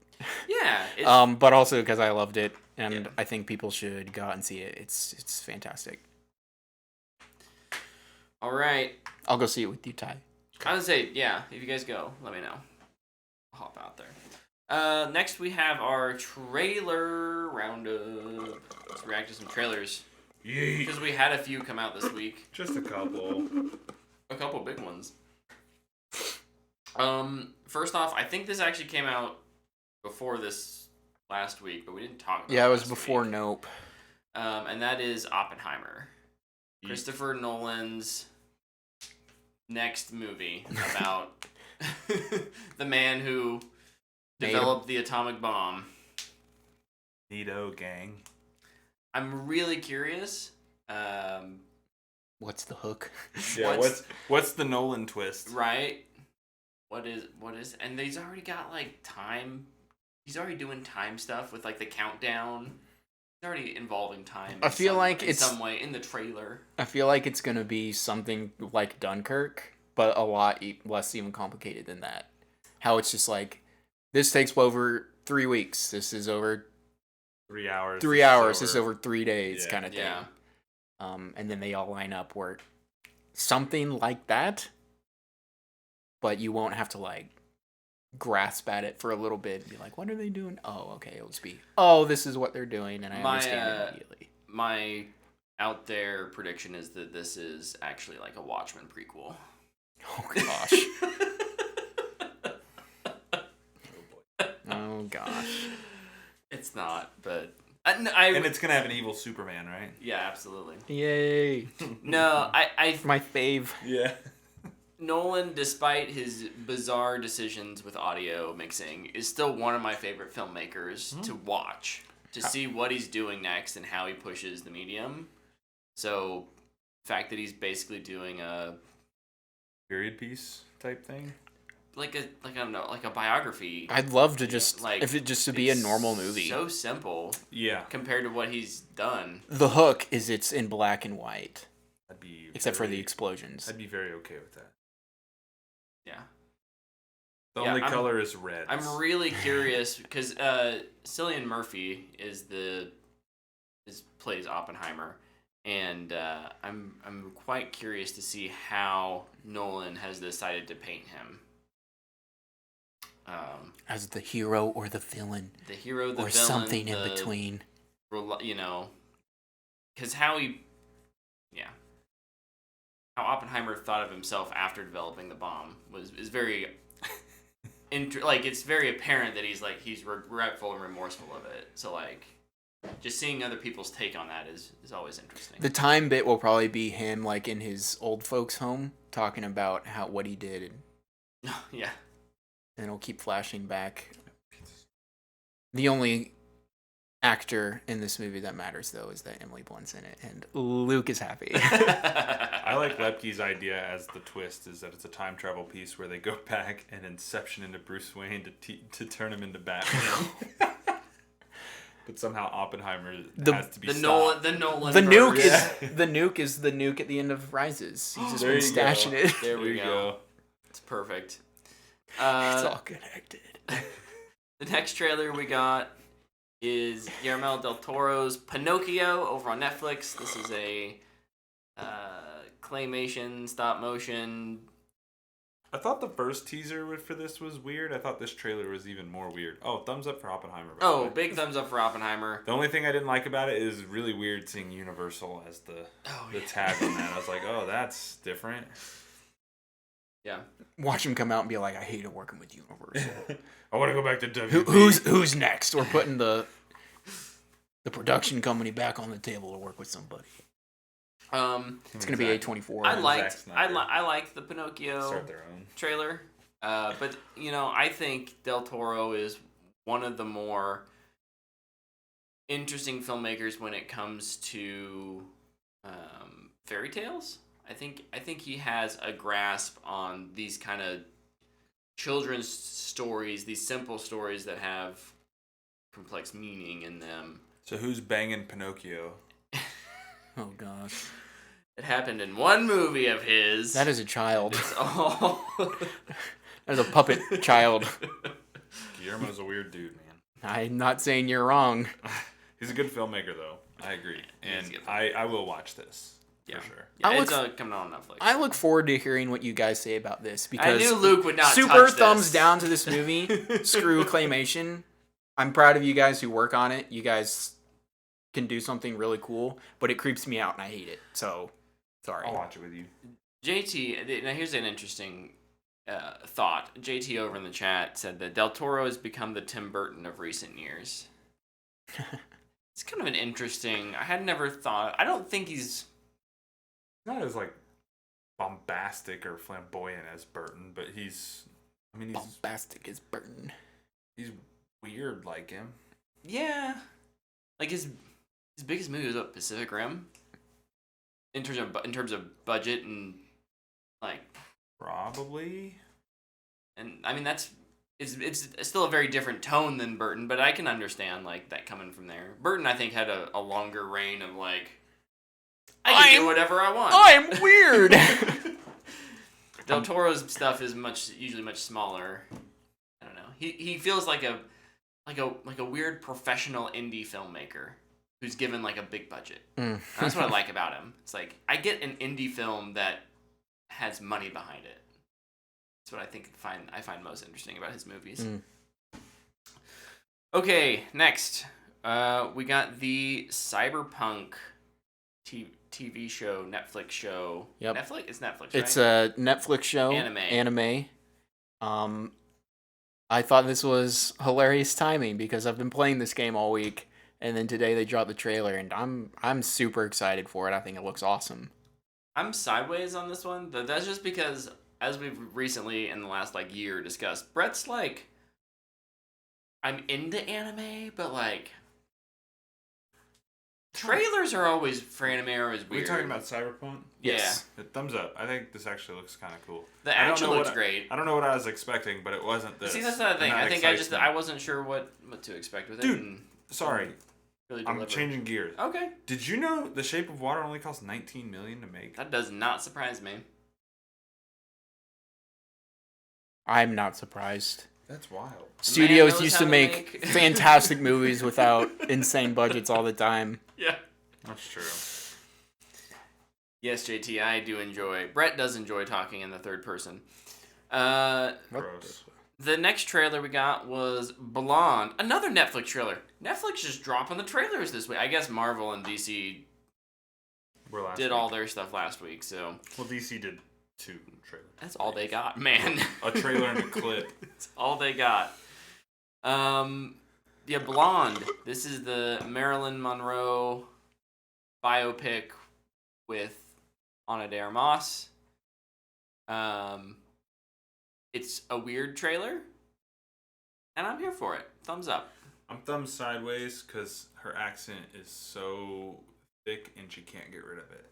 Yeah. But also because I loved it, and Yeah. I think people should go out and see it. It's fantastic. All right. I'll go see it with you, Ty. I would say, yeah, if you guys go, let me know. I'll hop out there. Next, we have our trailer roundup. Let's react to some trailers. Yeet. Because we had a few come out this week. Just a couple. A couple big ones. First off, I think this actually came out before this last week, but we didn't talk about it. Yeah, it was last before week. Nope. And that is Oppenheimer. Christopher Nolan's next movie about the man who developed the atomic bomb. Neato gang. I'm really curious. What's the hook? Yeah, what's the Nolan twist? Right? What is and he's already got like time. He's already doing time stuff with like the countdown. He's already involving time. I feel like in it's some way in the trailer. I feel like it's gonna be something like Dunkirk, but a lot less even complicated than that. How it's just like this takes over 3 weeks. This is over 3 hours. 3 hours. This is over 3 days, Yeah. kind of thing. Yeah. And then they all line up where something like that, but you won't have to like grasp at it for a little bit and be like, what are they doing? Oh, okay, it'll just be, oh, this is what they're doing, and I understand it immediately. My out there prediction is that this is actually like a Watchmen prequel. Oh gosh. Oh gosh. It's not, but And it's gonna have an evil Superman, right? Yeah, absolutely. Yay! No, I My fave. Yeah. Nolan, despite his bizarre decisions with audio mixing, is still one of my favorite filmmakers to watch, to see what he's doing next and how he pushes the medium. So, the fact that he's basically doing a Period piece type thing. like I don't know, like a biography. I'd love to just Like, if it just to be a it's normal movie. So simple Yeah. compared to what he's done. The hook is it's in black and white, I'd be except for the explosions. I'd be very okay with that. Yeah. The Yeah, only color is red. I'm really curious because Cillian Murphy plays Oppenheimer, and I'm quite curious to see how Nolan has decided to paint him. As the hero or the villain, The hero, the or villain, something in between. You know, because how Oppenheimer thought of himself after developing the bomb is very, it's very apparent that he's regretful and remorseful of it. So like, just seeing other people's take on that is always interesting. The time bit will probably be him like in his old folks' home talking about what he did, and Yeah. it'll keep flashing back. The only actor in this movie that matters, though, is that Emily Blunt's in it, and Luke is happy. I like Lepke's idea as the twist is that it's a time travel piece where they go back and inception into Bruce Wayne to turn him into Batman. But somehow Oppenheimer has to be stopped. The Nolan. The nuke verse. the nuke is the nuke at the end of Rises. He's just There been you go. stashing it. There we go. It's perfect. It's all connected. The next trailer we got is Guillermo del Toro's Pinocchio over on Netflix. This is a claymation, stop motion. I thought the first teaser for this was weird. I thought this trailer was even more weird. Oh, thumbs up for Oppenheimer. By the way. Big thumbs up for Oppenheimer. The only thing I didn't like about it is really weird seeing Universal as the tag on that. I was like, oh, that's different. Yeah. Watch him come out and be like, I hated working with Universal. I want to go back to WB. Who's next? We're putting the production company back on the table to work with somebody. It's gonna be A24. I liked the Pinocchio Start their own trailer, but I think Del Toro is one of the more interesting filmmakers when it comes to fairy tales. I think he has a grasp on these kind of children's stories, these simple stories that have complex meaning in them. So who's banging Pinocchio? Oh gosh. It happened in one movie of his. That is a child. It's all. That is a puppet child. Guillermo's a weird dude, man. I'm not saying you're wrong. He's a good filmmaker, though. I agree. And I will watch this. For sure. Yeah, it's coming out on Netflix. I look forward to hearing what you guys say about this because I knew Luke would not super touch thumbs this. down to this movie. Screw claymation. I'm proud of you guys who work on it. You guys can do something really cool, but it creeps me out and I hate it. So, sorry. I'll watch it with you. JT, now here's an interesting thought. JT over in the chat said that Del Toro has become the Tim Burton of recent years. It's kind of an interesting. I had never thought. I don't think he's not as like bombastic or flamboyant as Burton, but he's bombastic as Burton. He's weird like him. Yeah, like his biggest movie was Pacific Rim. In terms of budget and like probably, and I mean it's still a very different tone than Burton, but I can understand like that coming from there. Burton I think had a longer reign of like I can do whatever I want. I'm weird. Del Toro's stuff is usually much smaller. I don't know. He feels like a weird professional indie filmmaker who's given like a big budget. That's what I like about him. It's like I get an indie film that has money behind it. That's what I find most interesting about his movies. Okay, next we got the Cyberpunk TV show, Netflix show. Yep. Netflix? It's Netflix, right? It's a Netflix show. Anime. I thought this was hilarious timing because I've been playing this game all week And then today they dropped the trailer, and I'm super excited for it. I think it looks awesome. I'm sideways on this one. That's just because, as we've recently in the last like year discussed, Brett's like, I'm into anime, but like trailers are always for anime are always weird. We're talking about Cyberpunk? Yes. Yeah. Thumbs up. I think this actually looks kind of cool. The action looks great. I don't know what I was expecting, but it wasn't this. See, that's the thing. I think I wasn't sure what to expect with it. Dude, and sorry. Really I'm changing gears. Okay. Did you know The Shape of Water only cost $19 million to make? That does not surprise me. I'm not surprised. That's wild. Studios used to make fantastic movies without insane budgets all the time. Yeah. That's true. Yes, JT, I do enjoy. Brett does enjoy talking in the third person. Gross. The next trailer we got was Blonde. Another Netflix trailer. Netflix just dropping the trailers this week. I guess Marvel and DC did all their stuff last week, so... Well, DC did 2 trailers. That's all they got, man. A trailer and a clip. That's all they got. Yeah, Blonde. This is the Marilyn Monroe biopic with Ana de Armas. It's a weird trailer, and I'm here for it. Thumbs up. I'm thumbs sideways because her accent is so thick and she can't get rid of it.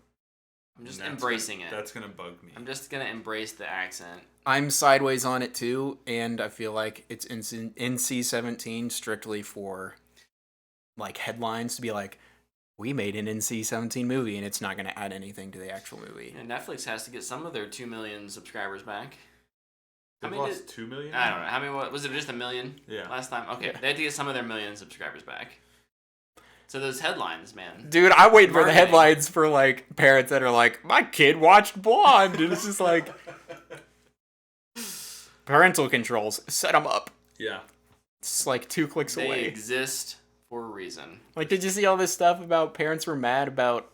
I'm just embracing it. That's going to bug me. I'm just going to embrace the accent. I'm sideways on it too, and I feel like it's NC-17 strictly for like headlines to be like, we made an NC-17 movie, and it's not going to add anything to the actual movie. And Netflix has to get some of their 2 million subscribers back. They lost 2 million? I don't know. How many was it? Just 1 million? Yeah. Last time? Okay. Yeah. They had to get some of their 1 million subscribers back. So those headlines, man. Dude, I wait for the headlines for like parents that are like, my kid watched Blonde, and it's just like parental controls. Set them up. Yeah. It's like 2 clicks away. They exist for a reason. Like, did you see all this stuff about parents were mad about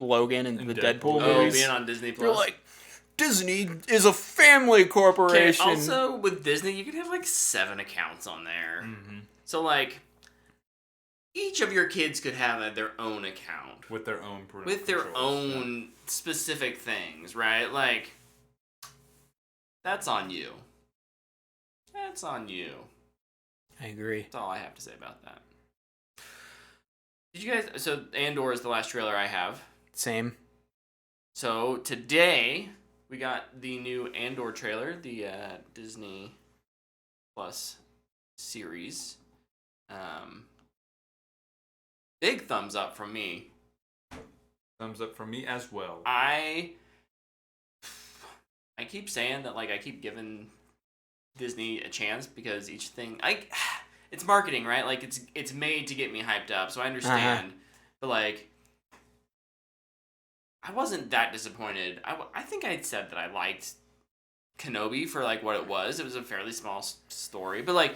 Logan and the Deadpool movies? Being on Disney+. They're like, Disney is a family corporation. Okay, also, with Disney, you can have like 7 accounts on there. Mm-hmm. So, like, each of your kids could have their own account. With their own specific things, right? Like, that's on you. That's on you. I agree. That's all I have to say about that. Did you guys... So, Andor is the last trailer I have. Same. So, today... We got the new Andor trailer, the Disney Plus series. Big thumbs up from me. Thumbs up from me as well. I keep saying that, like, I keep giving Disney a chance because each thing, it's marketing, right? Like, it's made to get me hyped up, so I understand. But like, I wasn't that disappointed. I think I said that I liked Kenobi for like what it was. It was a fairly small story, but like,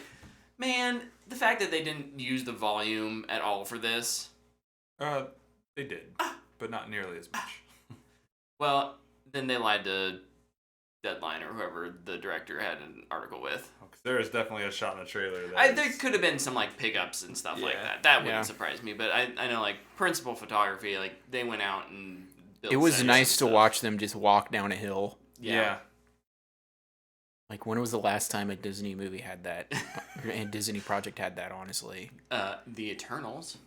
man, the fact that they didn't use the volume at all for this. They did, but not nearly as much. Well, then they lied to Deadline or whoever the director had an article with. There is definitely a shot in the trailer. There could have been some like pickups and stuff like that. That wouldn't surprise me, but I know like principal photography, like they went out and. It was nice to watch them just walk down a hill. Yeah. Like, when was the last time a Disney movie had that? A Disney project had that, honestly. The Eternals.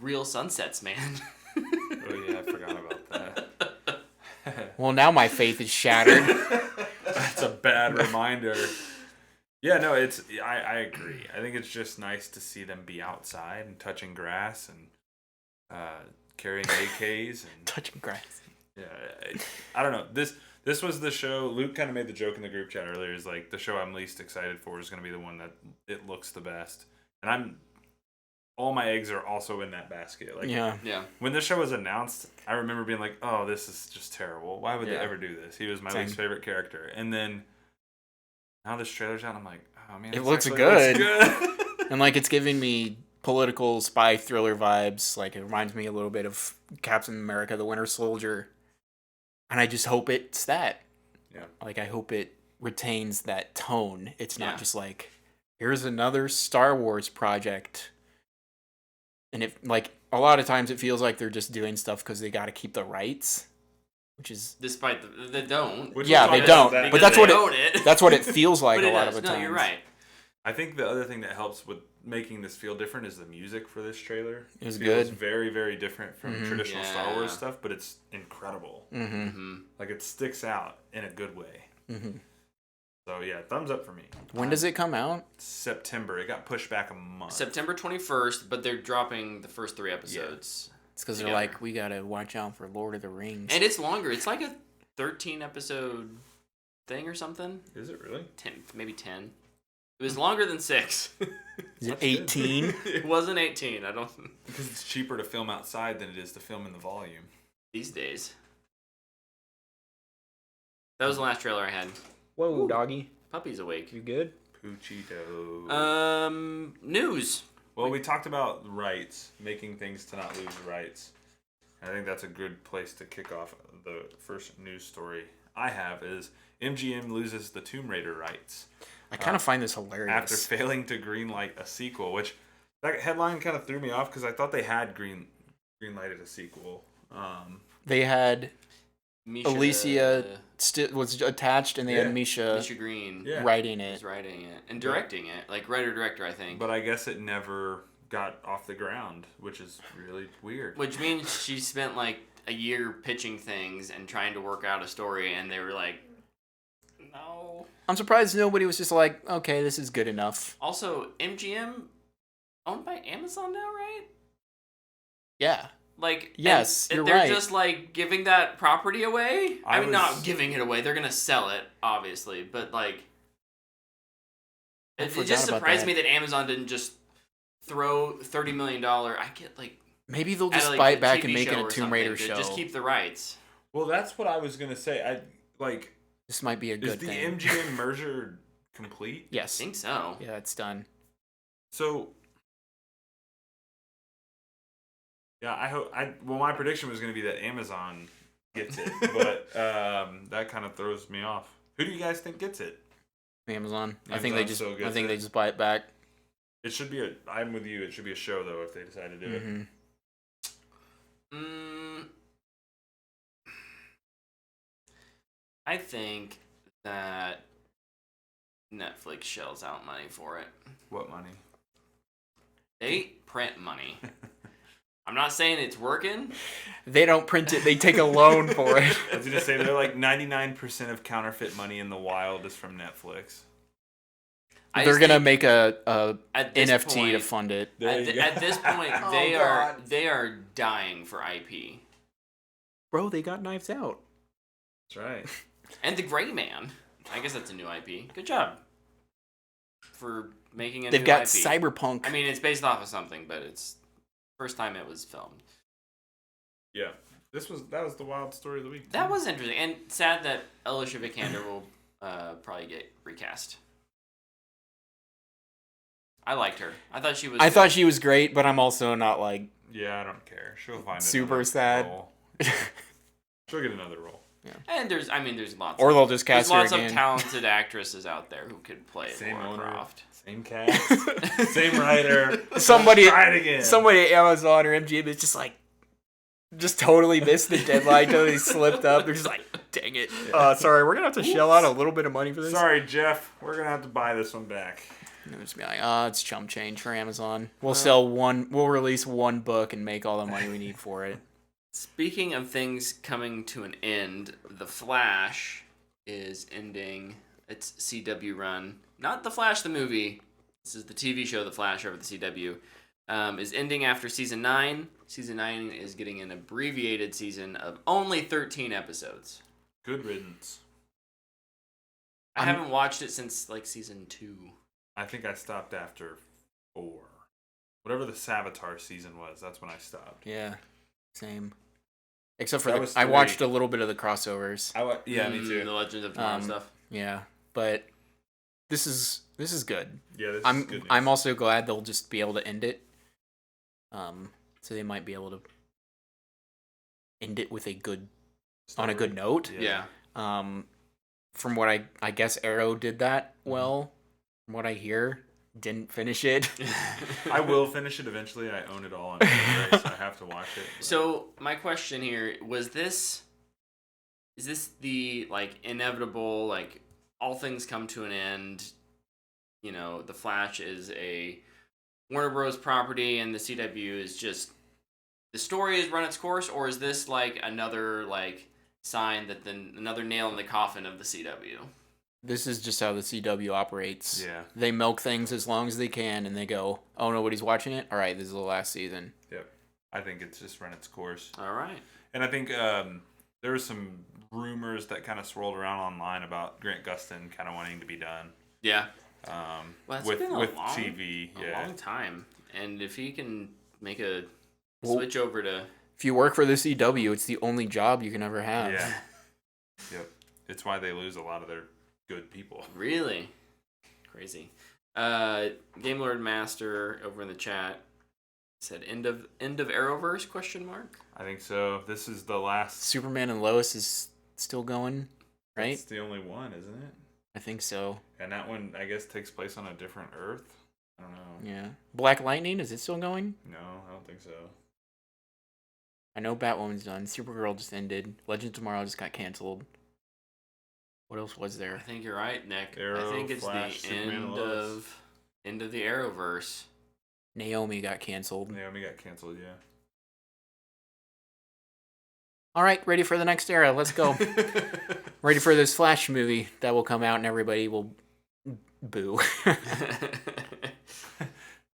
Real sunsets, man. Oh, yeah, I forgot about that. Well, now my faith is shattered. That's a bad reminder. Yeah, no, I agree. I think it's just nice to see them be outside and touching grass and carrying AKs and touching grass. Yeah, I don't know. This was the show. Luke kind of made the joke in the group chat earlier. Is like the show I'm least excited for is going to be the one that it looks the best, and all my eggs are also in that basket. Like yeah. When this show was announced, I remember being like, "Oh, this is just terrible. Why would they ever do this?" He was my least favorite character, and then now this trailer's out. I'm like, "Oh man, it looks good." And like it's giving me political spy thriller vibes. Like it reminds me a little bit of Captain America: The Winter Soldier, and I just hope it's that. Yeah. Like I hope it retains that tone. It's not just like here's another Star Wars project. And it like a lot of times it feels like they're just doing stuff because they got to keep the rights, which is Despite they don't. they don't. But that's what that's what it feels like a lot of the time. No, you're right. I think the other thing that helps with making this feel different is the music for this trailer. It was feels good. very, very different from traditional Star Wars stuff, but it's incredible. Like it sticks out in a good way. So yeah, thumbs up for me. When does it come out? September. It got pushed back a month. September 21st, but they're dropping the first 3 episodes. It's because they're like, we gotta watch out for Lord of the Rings. And it's longer. It's like a 13 episode thing or something. Is it really? 10, maybe 10. It was longer than 6. Is it 18? It wasn't 18. I don't. Because it's cheaper to film outside than it is to film in the volume These days. That was the last trailer I had. Whoa, doggy. Puppy's awake. You good? Poochito. News. Well, we talked about rights, making things to not lose rights. I think that's a good place to kick off the first news story I have is MGM loses the Tomb Raider rights. I kind of find this hilarious. After failing to greenlight a sequel, which that headline kind of threw me off because I thought they had greenlighted a sequel. They had Misha, Alicia was attached, and they had Misha Green writing it. Was writing it and directing it, like writer-director, I think. But I guess it never got off the ground, which is really weird. Which means she spent like a year pitching things and trying to work out a story, and they were like, no. I'm surprised nobody was just like, okay, this is good enough. Also, MGM owned by Amazon now, right? Yeah. Like, yes, you're they're right. just like giving that property away. I mean, was... not giving it away. They're gonna sell it, obviously, but like, it just surprised me that Amazon didn't just throw $30 million. I get like maybe they'll just buy it back and make it a Tomb Raider show. Just keep the rights. Well, that's what I was gonna say. This might be a good thing. Is the MGM merger complete? Yes, I think so. Yeah, it's done. So. Yeah, I hope. Well, my prediction was going to be that Amazon gets it, but that kind of throws me off. Who do you guys think gets it? Amazon. I think they just buy it back. It should be I'm with you. It should be a show though if they decide to do it. I think that Netflix shells out money for it. What money? They print money. I'm not saying it's working. They don't print it. They take a loan for it. I was going to say, they're like 99% of counterfeit money in the wild is from Netflix. They're going to make a NFT point, to fund it. At this point, they are dying for IP. Bro, they got Knives Out. That's right. And The Gray Man. I guess that's a new IP. Good job. For making a They've new got IP. Cyberpunk. I mean, it's based off of something, but it's first time it was filmed. Yeah. That was the wild story of the week. That was interesting. And sad that Alicia Vikander will probably get recast. I liked her. I thought she was I thought she was great, but I'm also not like... Yeah, I don't care. She'll find super sad. Role. She'll get another role. Yeah. And there's lots. Or they'll just cast her again. There's lots of talented actresses out there who could play Lara Croft. Same cast, same writer. Somebody try it again. Somebody at Amazon or MGM is just like, just totally missed the deadline, totally slipped up. They're just like, dang it. Sorry, we're going to have to shell out a little bit of money for this. Sorry, Jeff. We're going to have to buy this one back. And they'll just be like, it's chump change for Amazon. We'll release one book and make all the money we need for it. Speaking of things coming to an end, The Flash is ending its CW run. Not The Flash the movie. This is the TV show The Flash over the CW. Is ending after season 9. Season 9 is getting an abbreviated season of only 13 episodes. Good riddance. I haven't watched it since like season 2. I think I stopped after 4. Whatever the Savitar season was, that's when I stopped. Yeah, same. Except for I watched a little bit of the crossovers. Yeah, me too. The Legends of Tomorrow stuff. Yeah, but this is good. Yeah, this is good news. I'm also glad they'll just be able to end it. So they might be able to end it with a good note. Yeah. From what I guess Arrow did that well. From what I hear, Didn't finish it. I will finish it eventually. I own it all on Blu-ray, so I have to watch it. But... So my question here is this the like inevitable, like all things come to an end? You know, the Flash is a Warner Bros. Property, and the CW is just the story has run its course, or is this like another like sign that then another nail in the coffin of the CW? This is just how the CW operates. Yeah. They milk things as long as they can, and they go, oh, nobody's watching it? All right, this is the last season. Yep. I think it's just run its course. All right. And I think there were some rumors that kind of swirled around online about Grant Gustin kind of wanting to be done. Yeah. Well, it's been a TV. long time. And if he can make a switch over to... If you work for the CW, it's the only job you can ever have. Yeah. Yep. It's why they lose a lot of their good people. Really? Crazy. Game Lord Master over in the chat said end of Arrowverse ? I think so. This is the last. Superman and Lois is still going, right? It's the only one, isn't it? I think so. And that one, I guess, takes place on a different Earth. I don't know. Yeah. Black Lightning, is it still going? No, I don't think so. I know Batwoman's done. Supergirl just ended. Legends of Tomorrow just got canceled. What else was I there? think you're right, Nick. Arrow, I think it's Flash, the Superman, and Lois. end of the Arrowverse. Naomi got canceled. Naomi got canceled, yeah. All right, ready for the next era. Let's go. Ready for this Flash movie that will come out and everybody will boo.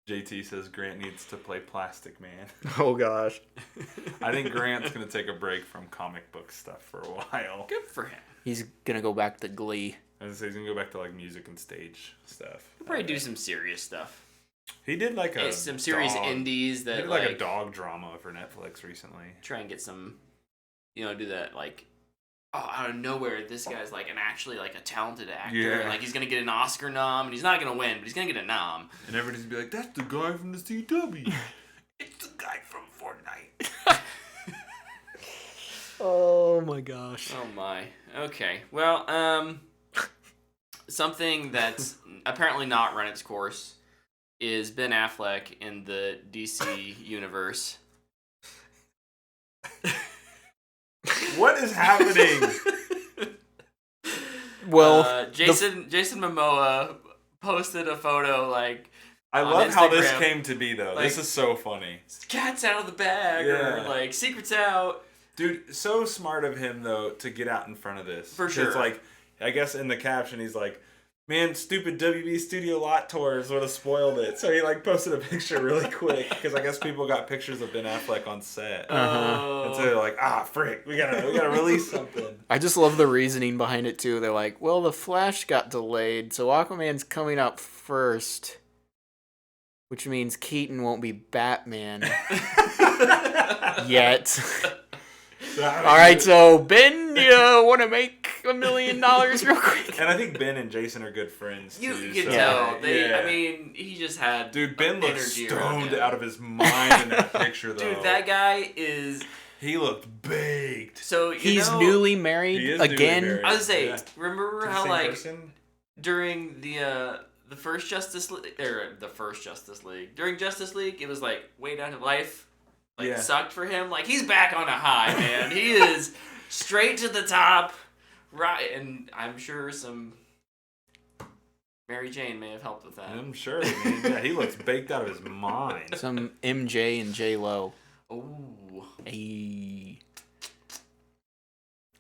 JT says Grant needs to play Plastic Man. Oh, gosh. I think Grant's going to take a break from comic book stuff for a while. Good for him. He's going to go back to Glee. I was going to say he's going to go back to like music and stage stuff. He'll probably do some serious stuff. He did like some serious indies that he did like a dog drama for Netflix recently. Try and get some, do that like, out of nowhere, this guy's like actually like a talented actor. Yeah. Like he's gonna get an Oscar nom, and he's not gonna win, but he's gonna get a nom. And everybody's gonna be like, "That's the guy from the CW. It's the guy from Fortnite." Oh my gosh. Oh my. Okay. Well, something that's apparently not run its course is Ben Affleck in the DC universe. What is happening? Well, Jason Momoa posted a photo like. I love how this came to be though. Like, this is so funny. Cat's out of the bag, or like secret's out. Dude, so smart of him though to get out in front of this. For sure. It's like, I guess in the caption he's like, "Man, stupid WB Studio lot tours would have spoiled it." So he like posted a picture really quick because I guess people got pictures of Ben Affleck on set, and so they're like, frick, we gotta release something." I just love the reasoning behind it too. They're like, well, the Flash got delayed, so Aquaman's coming out first, which means Keaton won't be Batman yet. All right, so Ben, you want to make $1 million real quick? And I think Ben and Jason are good friends too. You can tell. I mean, he just had. Dude, Ben looked stoned out of his mind in that picture, though. Dude, that guy is. He looked baked. So he's newly married again. Newly married. I was saying, remember how like during the first Justice League, during Justice League, it was like way down to life. Like, sucked for him. Like, he's back on a high, man. He is straight to the top. Right, and I'm sure some Mary Jane may have helped with that. I'm sure, man. Yeah, he looks baked out of his mind. Some MJ and J-Lo. Ooh. Hey.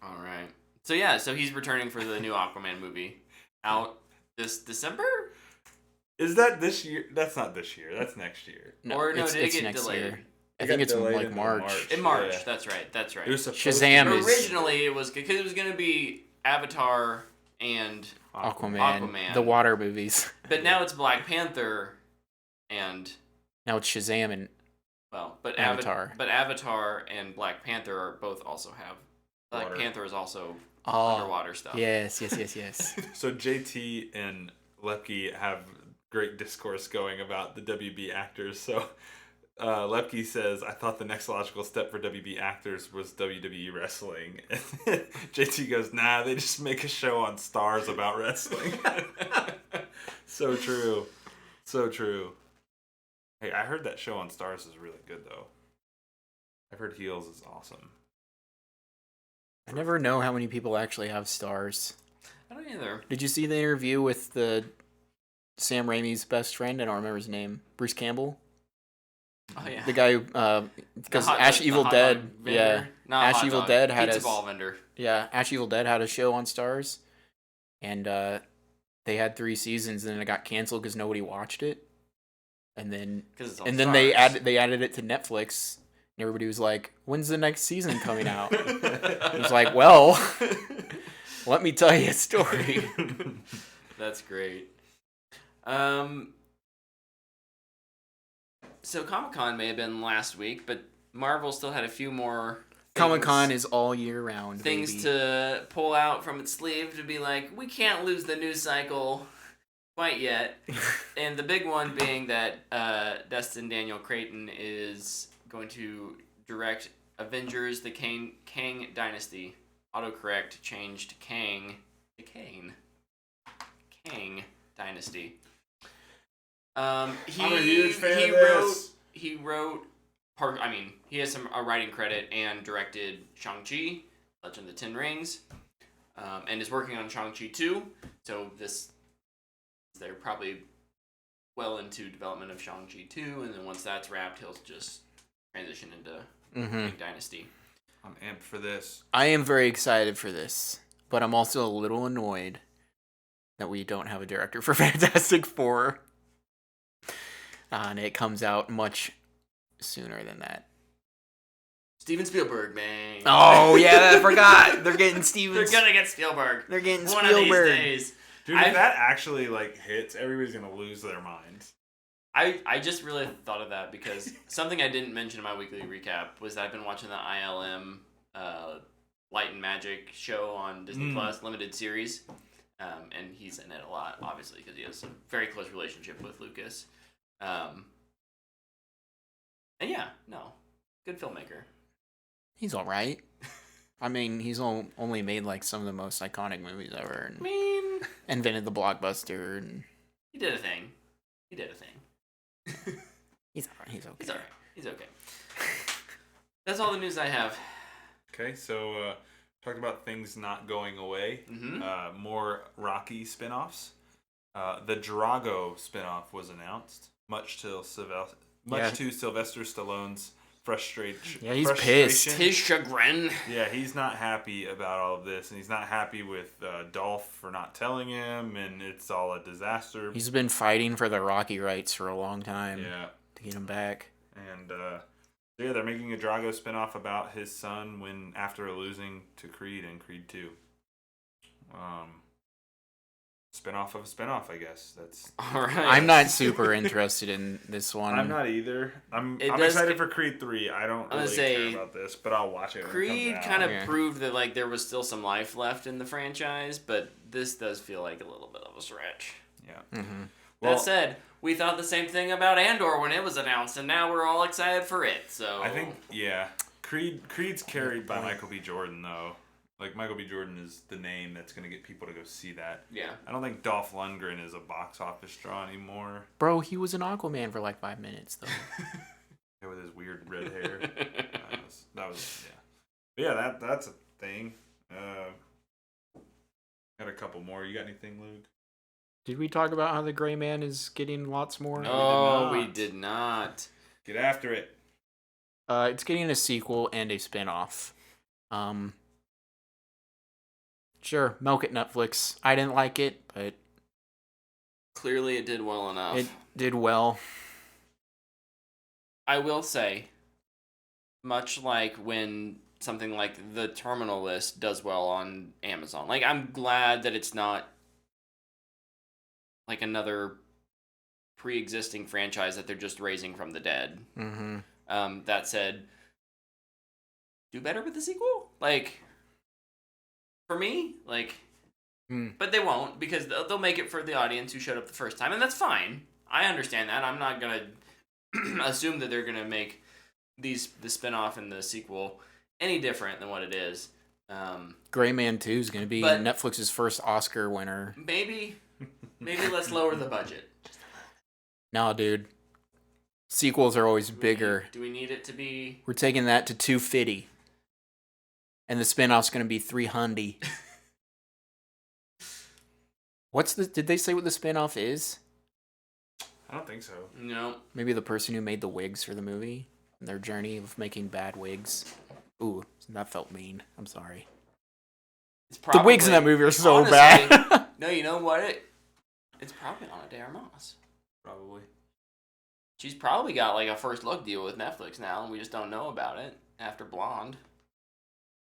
All right. So he's returning for the new Aquaman movie. Out this December? Is that this year? That's not this year. That's next year. No, did it get next delayed? Year. I think it's like March. In March, yeah. That's right. It was Shazam is... Originally, it was because it was going to be Avatar and Aquaman, the water movies. But now it's Black Panther, and now it's Shazam and but Avatar. But Avatar and Black Panther are both also have. Black Panther is also underwater stuff. Yes. So JT and Lepke have great discourse going about the WB actors. So. Lepke says, "I thought the next logical step for WB actors was WWE wrestling." And JT goes, "Nah, they just make a show on Stars about wrestling." So true. So true. Hey, I heard that show on Stars is really good though. I've heard Heels is awesome. I never know how many people actually have stars. I don't either. Did you see the interview with the Sam Raimi's best friend? I don't remember his name. Bruce Campbell? Oh, yeah. The guy, because Ash Evil Dead, Ash Evil Dead had pizza ball vendor. Yeah, Ash Evil Dead had a show on Stars, and they had 3 seasons, and then it got canceled because nobody watched it, and then they added it to Netflix, and everybody was like, "When's the next season coming out?" He was like, "Well, let me tell you a story." That's great. So Comic-Con may have been last week, but Marvel still had a few more Comic-Con is all year round. Things baby. to pull out from its sleeve to be like, we can't lose the news cycle quite yet. And the big one being that Destin Daniel Cretton is going to direct Avengers: The Kang Dynasty. Autocorrect changed Kang to Kane. Kang Dynasty. I'm a huge fan of this. He has a writing credit and directed Shang-Chi, Legend of the Ten Rings, and is working on Shang-Chi 2. So they're probably well into development of Shang-Chi 2, and then once that's wrapped, he'll just transition into Kang Dynasty. I'm amped for this. I am very excited for this, but I'm also a little annoyed that we don't have a director for Fantastic Four. And it comes out much sooner than that. Steven Spielberg, man. Oh, yeah, I forgot. They're getting Steven. They're going to get Spielberg. They're getting One Spielberg. of these days. Dude, if that actually hits, everybody's going to lose their minds. I just really thought of that because something I didn't mention in my weekly recap was that I've been watching the ILM Light and Magic show on Disney Plus, limited series. And he's in it a lot, obviously, because he has a very close relationship with Lucas. And yeah, no, good filmmaker. He's all right. I mean, he's only made some of the most iconic movies ever. And invented the blockbuster. And he did a thing. He's all right. He's okay. He's okay. That's all the news I have. Okay, so talked about things not going away. More Rocky spinoffs. The Drago spinoff was announced, much to Sylvester Stallone's frustration. Yeah, he's pissed. His chagrin. Yeah, he's not happy about all of this, and he's not happy with Dolph for not telling him, and it's all a disaster. He's been fighting for the Rocky rights for a long time. Yeah. To get him back. And they're making a Drago spinoff about his son after losing to Creed in Creed 2. Spinoff of a spinoff, I guess. That's all right. I'm not super interested in this one. I'm not either. I'm excited for Creed 3. I don't really care about this, but I'll watch it when Creed it comes out. kind of proved that there was still some life left in the franchise, but this does feel like a little bit of a stretch. Yeah. Mm-hmm. Well, that said, we thought the same thing about Andor when it was announced, and now we're all excited for it. So I think Creed's carried by Michael B. Jordan though. Michael B. Jordan is the name that's going to get people to go see that. Yeah. I don't think Dolph Lundgren is a box office draw anymore. Bro, he was an Aquaman for 5 minutes, though. Yeah, with his weird red hair. that was yeah. But yeah, that's a thing. Got a couple more. You got anything, Luke? Did we talk about how the Gray Man is getting lots more? No, we did not. Get after it. It's getting a sequel and a spin-off. Sure, milk it, Netflix. I didn't like it, but clearly it did well enough. It did well. I will say, much like when something like The Terminal List does well on Amazon, I'm glad that it's not another pre-existing franchise that they're just raising from the dead. Mm-hmm. That said, do better with the sequel. For me, but they won't because they'll make it for the audience who showed up the first time, and that's fine. I understand that. I'm not gonna assume that they're gonna make the spinoff and the sequel any different than what it is. Gray Man 2 is gonna be Netflix's first Oscar winner. Maybe let's lower the budget. Nah, dude. Sequels are always Do we bigger. need- do we need it to be? We're taking that to 250. And the spinoff's going to be 300. Did they say what the spinoff is? I don't think so. No. Maybe the person who made the wigs for the movie and their journey of making bad wigs. Ooh, that felt mean. I'm sorry. It's The wigs in that movie are so honestly, bad. No, you know what? It's probably Ana de Armas. Probably. She's probably got like a first look deal with Netflix now, and we just don't know about it after Blonde.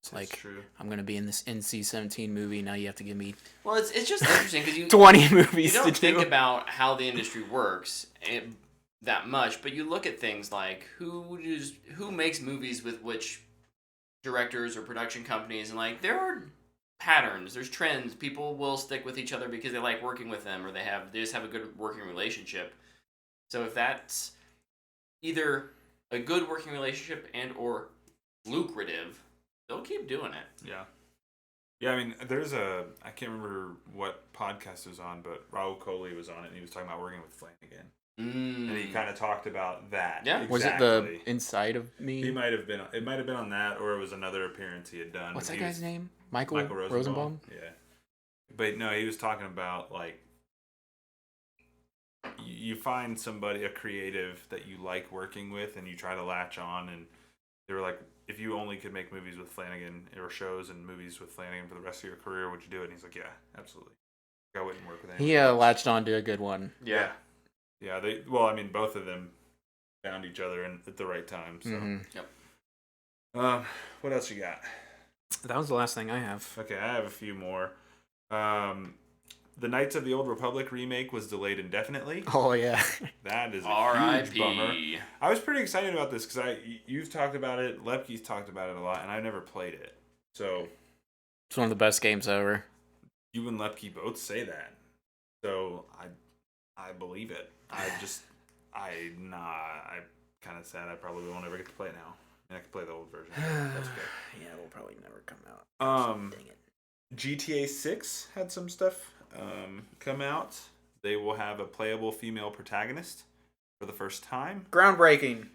It's like, true. I'm going to be in this NC-17 movie. Now you have to give me Well, it's just interesting because you 20 you movies don't to think do. about how the industry works that much, but you look at things like who makes movies with which directors or production companies, and like there are patterns, there's trends. People will stick with each other because they like working with them, or they just have a good working relationship. So if that's either a good working relationship and or lucrative, they'll keep doing it. Yeah. Yeah, I mean, I can't remember what podcast it was on, but Raul Coley was on it, and he was talking about working with Flanagan. And he kind of talked about that. Yeah. Exactly. Was it the Inside of Me? It might have been on that, or it was another appearance he had done. What's that He guy's was- name? Michael Rosenbaum. Rosenbaum? Yeah. But no, he was talking about, like, you find somebody, a creative that you like working with, and you try to latch on, and they were like, if you only could make movies with Flanagan, or shows and movies with Flanagan for the rest of your career, would you do it? And he's like, yeah, absolutely. I wouldn't work with anyone. He latched on to a good one. Yeah. Yeah, both of them found each other at the right time. So, Mhm. What else you got? That was the last thing I have. Okay, I have a few more. The Knights of the Old Republic remake was delayed indefinitely. Oh, yeah. That is a R.I.P. huge bummer. I was pretty excited about this because you've talked about it, Lepke's talked about it a lot, and I've never played it. So It's one of the best games ever. you and Lepke both say that. So I believe it. I'm kind of sad I probably won't ever get to play it now. And I can play the old version. That's okay. Yeah, it will probably never come out. Dang it. GTA 6 had some stuff come out. They will have a playable female protagonist for the first time. Groundbreaking.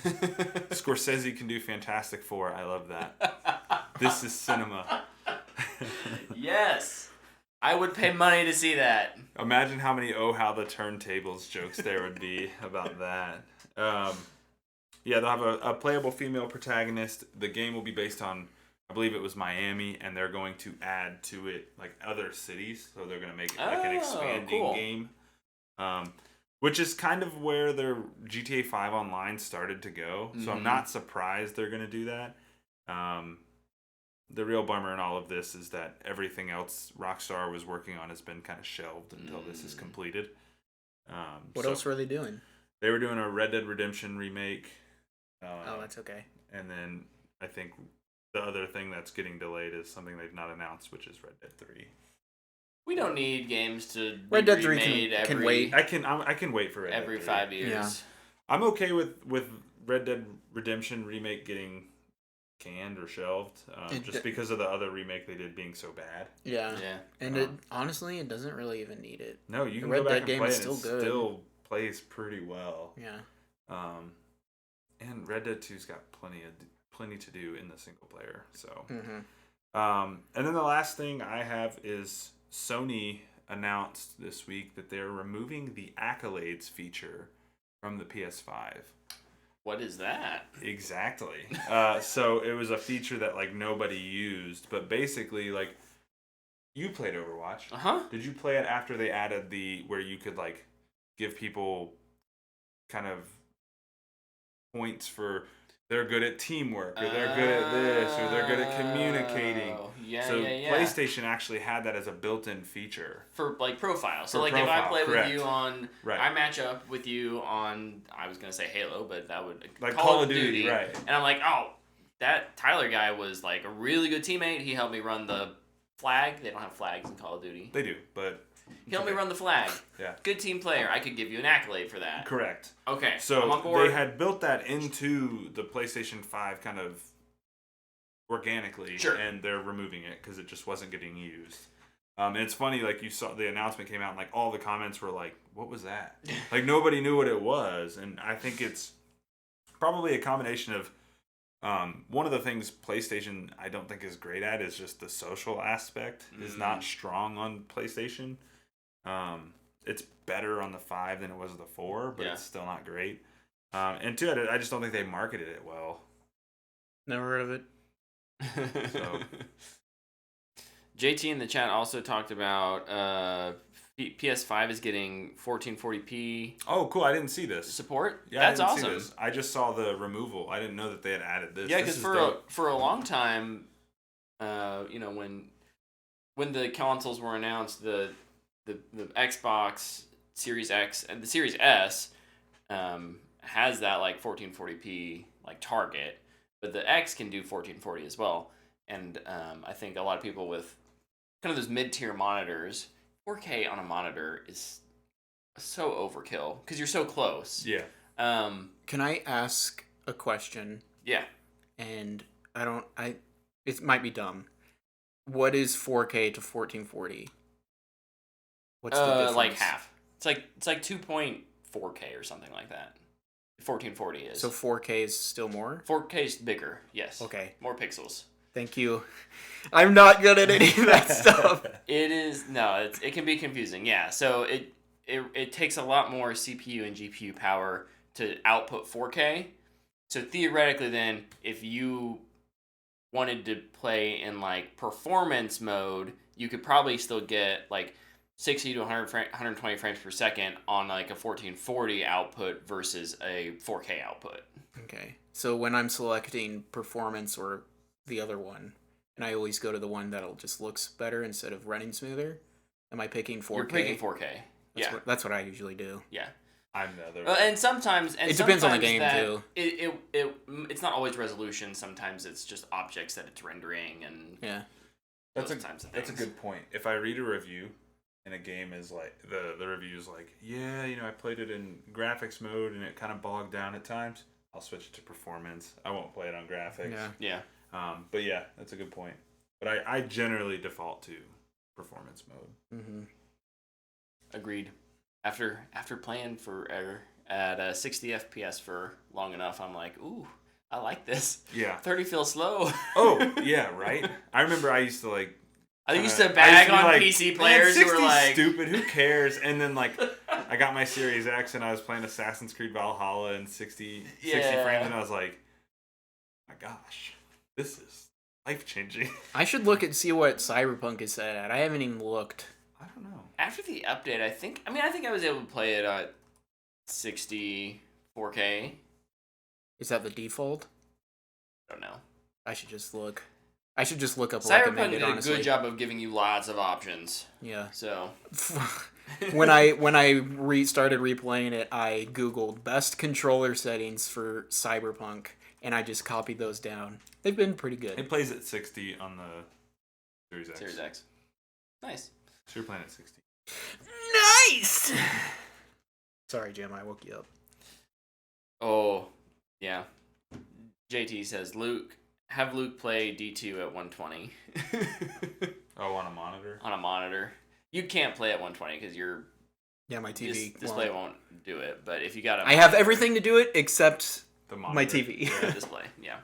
Scorsese can do Fantastic Four. I love that. This is cinema. Yes. I would pay money to see that. Imagine how many how the turntables jokes there would be about that. Yeah, they'll have a playable female protagonist. The game will be based on, I believe it was Miami, and they're going to add to it like other cities. So they're going to make it like an expanding game. Which is kind of where their GTA 5 Online started to go. So I'm not surprised they're going to do that. The real bummer in all of this is that everything else Rockstar was working on has been kind of shelved until this is completed. What else were they doing? They were doing a Red Dead Redemption remake. Oh, that's okay. And then I think the other thing that's getting delayed is something they've not announced, which is Red Dead 3. We don't need games to be Red Dead 3 remade can wait. I can wait for Red every Dead 3. 5 years. Yeah. I'm okay with Red Dead Redemption remake getting canned or shelved, just because of the other remake they did being so bad. Yeah. Yeah. And honestly, it doesn't really even need it. No, you can Red go back Dead and game play is it. still It good. still plays pretty well. Yeah. And Red Dead 2's got plenty to do in the single player. So, Mm-hmm. and then the last thing I have is Sony announced this week that they're removing the accolades feature from the PS5. What is that? Exactly. So it was a feature that like nobody used, but basically like you played Overwatch. Uh-huh. Did you play it after they added where you could like give people kind of points for they're good at teamwork, or they're good at this, or they're good at communicating? Yeah, So yeah. PlayStation actually had that as a built-in feature. For like profile. So For like if I profile, play correct. with you on Right. I match up with you on I was gonna say Halo, but that would Like Call of Duty, right. And I'm like, oh, that Tyler guy was like a really good teammate. He helped me run the flag. They don't have flags in Call of Duty. They do, but He helped me run the flag. Yeah. Good team player. I could give you an accolade for that. correct. Okay. I'm So on board. they had built that into the PlayStation 5 kind of organically, Sure. and they're removing it because it just wasn't getting used. And it's funny, like you saw the announcement came out, and like all the comments were like, "What was that?" Like nobody knew what it was, and I think it's probably a combination of one of the things PlayStation I don't think is great at is just the social aspect is not strong on PlayStation. It's better on the 5 than it was the 4, but it's still not great. And 2, I just don't think they marketed it well. Never heard of it. So. JT in the chat also talked about PS5 is getting 1440p. Oh, cool! I didn't see this support. Yeah, that's I didn't awesome. See this. I just saw the removal. I didn't know that they had added this. Yeah, because for a long time, when the consoles were announced, the Xbox Series X and the Series S has that like 1440p like target, but the X can do 1440 as well. And I think a lot of people with kind of those mid-tier monitors, 4K on a monitor is so overkill because you're so close. Yeah. Can I ask a question? Yeah. And it might be dumb. What is 4K to 1440? What's the difference? Like half. It's like 2.4K or something like that. 1440 is. So 4K is still more? 4K is bigger, yes. Okay. More pixels. Thank you. I'm not good at any of that stuff. It can be confusing, yeah. So it takes a lot more CPU and GPU power to output 4K. So theoretically then, if you wanted to play in like performance mode, you could probably still get like 60 to 120 frames per second on like a 1440 output versus a 4K output. Okay. So when I'm selecting performance or the other one, and I always go to the one that'll just looks better instead of running smoother, am I picking 4K? You're picking 4K. That's what I usually do. Yeah. I'm the other. And sometimes it depends on the game too. It's not always resolution. Sometimes it's just objects that it's rendering and That's a good point. If I read a review and a game is like the review is like, I played it in graphics mode and it kind of bogged down at times, I'll switch it to performance. I won't play it on graphics. Yeah. But yeah, that's a good point. But I generally default to performance mode. Mm-hmm. Agreed. After playing at 60 FPS for long enough, I'm like, ooh, I like this. Yeah. 30 feels slow. Oh, yeah, right? I remember I used to like... I used to bag on like, PC players who were like... stupid, who cares? And then like, I got my Series X and I was playing Assassin's Creed Valhalla in 60 frames and I was like, my gosh, this is life-changing. I should look and see what Cyberpunk is set at. I haven't even looked. I don't know. After the update, I think I was able to play it at 60 4K. Is that the default? I don't know. I should just look. I should just look up Cyberpunk recommended, did a honestly. good job of giving you lots of options. Yeah. So when I started replaying it, I Googled best controller settings for Cyberpunk, and I just copied those down. They've been pretty good. It plays at 60 on the Series X. Series X. Nice. So you're playing at 60. Nice! Sorry, Jim, I woke you up. Oh, yeah. JT says, have Luke play D2 at 120. Oh, on a monitor? On a monitor. You can't play at 120 because your my TV display won't do it. But if you got I have everything to do it except my TV. The display, yeah.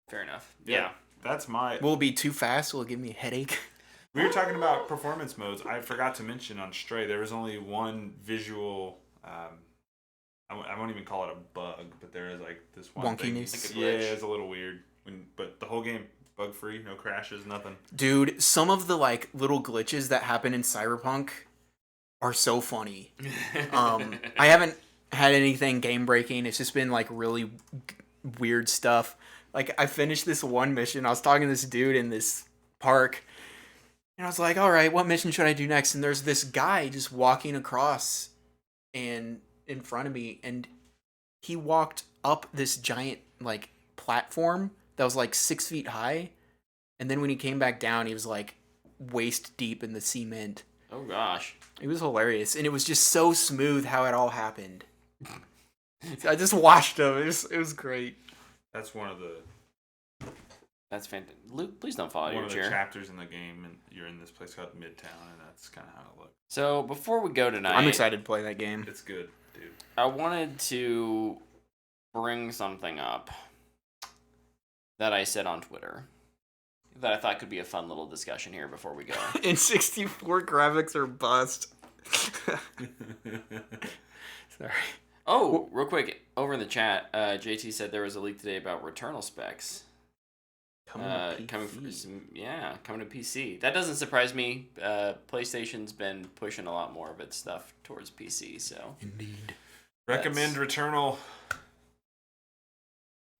Fair enough. Yeah. That's my... Will it be too fast? Will it give me a headache? We were talking about performance modes. I forgot to mention on Stray, there was only one visual... I won't even call it a bug, but there is like this one wonkiness. Thing. Yeah, it's a little weird. But the whole game, bug-free, no crashes, nothing. Dude, some of the like little glitches that happen in Cyberpunk are so funny. I haven't had anything game-breaking. It's just been like really weird stuff. Like I finished this one mission. I was talking to this dude in this park, and I was like, all right, what mission should I do next? And there's this guy just walking across and in front of me, and he walked up this giant like platform that was like 6 feet high, and then when he came back down, he was like waist deep in the cement. Oh gosh. It was hilarious, and it was just so smooth how it all happened. I just watched him. It was great. That's one of That's fantastic. Luke, please don't fall out of One your of the chair. chapters in the game, and you're in this place called Midtown, and that's kind of how it looks. So before we go tonight, I'm excited to play that game. It's good, dude. I wanted to bring something up that I said on Twitter that I thought could be a fun little discussion here before we go. In 64 graphics are bust. Sorry. Oh, real quick, over in the chat, JT said there was a leak today about Returnal specs. Coming to PC. That doesn't surprise me. PlayStation's been pushing a lot more of its stuff towards PC, so. Indeed. Recommend Returnal.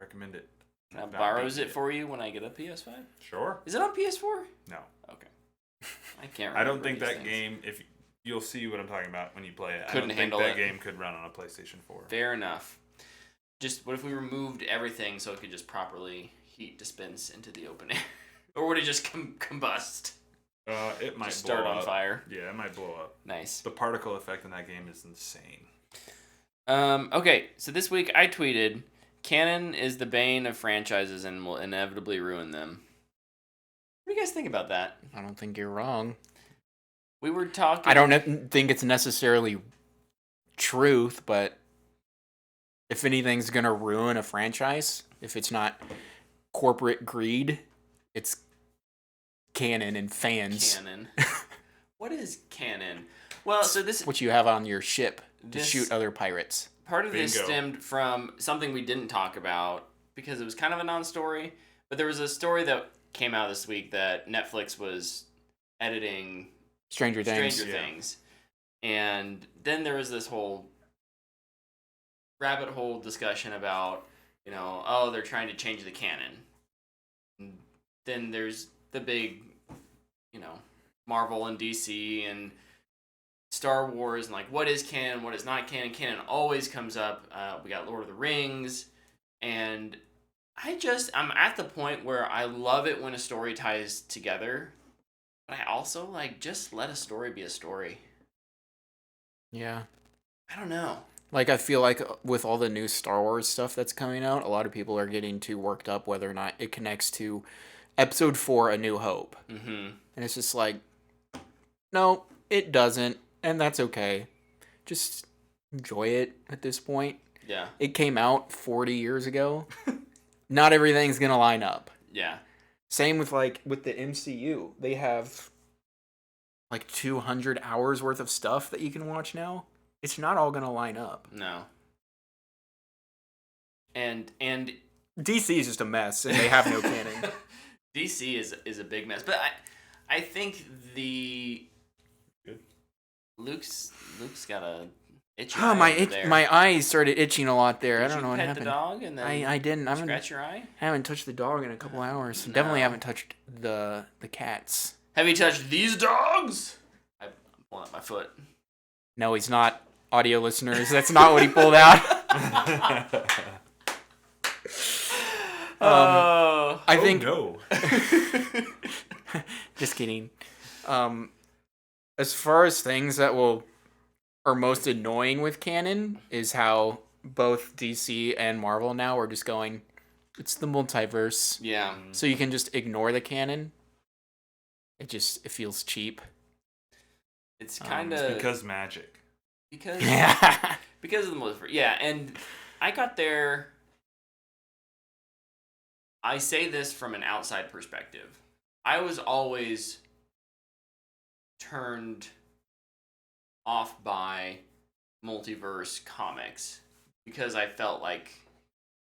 Recommend it. That borrows it for you when I get a PS5? Sure. Is it on PS4? No. Okay. I can't remember. I don't think these that things. game, if you'll see what I'm talking about when you play it. Couldn't I don't handle think that it. game could run on a PlayStation 4. Fair enough. Just what if we removed everything so it could just properly heat dispense into the open air? Or would it just combust? It might Just start blow on up. fire. Yeah, it might blow up. Nice. The particle effect in that game is insane. Okay, so this week I tweeted, Canon is the bane of franchises and will inevitably ruin them. What do you guys think about that? I don't think you're wrong. We were talking... I don't think it's necessarily truth, but if anything's going to ruin a franchise, if it's not corporate greed, it's Canon and fans. Canon. What is Canon? Well, so this... What you have on your ship to This- shoot other pirates. Part of this Bingo. stemmed from something we didn't talk about because it was kind of a non-story, but there was a story that came out this week that Netflix was editing Stranger Things. Stranger Yeah. Things. And then there was this whole rabbit hole discussion about, oh, they're trying to change the canon. And then there's the big, Marvel and DC and Star Wars and what is canon, what is not canon. Canon always comes up. We got Lord of the Rings, and I'm at the point where I love it when a story ties together, but I also just let a story be a story. Yeah. I don't know. I feel like with all the new Star Wars stuff that's coming out, a lot of people are getting too worked up whether or not it connects to Episode 4, A New Hope. Mm-hmm. And it's just no, it doesn't. And that's okay. Just enjoy it at this point. Yeah. It came out 40 years ago. Not everything's going to line up. Yeah. Same with with the MCU. They have 200 hours worth of stuff that you can watch now. It's not all going to line up. No. And DC is just a mess and they have no canon. DC is a big mess, but I think the Good. Luke's got a itchy Oh, eye there. my eyes started itching a lot there. Did I don't you know what pet happened. the dog and then I didn't. I scratch your eye? haven't touched the dog in a couple hours. No. Definitely haven't touched the cats. Have you touched these dogs? I'm pulling up my foot. No, he's not. Audio listeners, that's not what he pulled out. I think. No. Just kidding. As far as things that are most annoying with canon is how both DC and Marvel now are just going, it's the multiverse. Yeah. So you can just ignore the canon. It feels cheap. It's It's kind of Because magic. because Yeah. because of the multiverse. Yeah, and I got there. I say this from an outside perspective. I was always turned off by multiverse comics because I felt like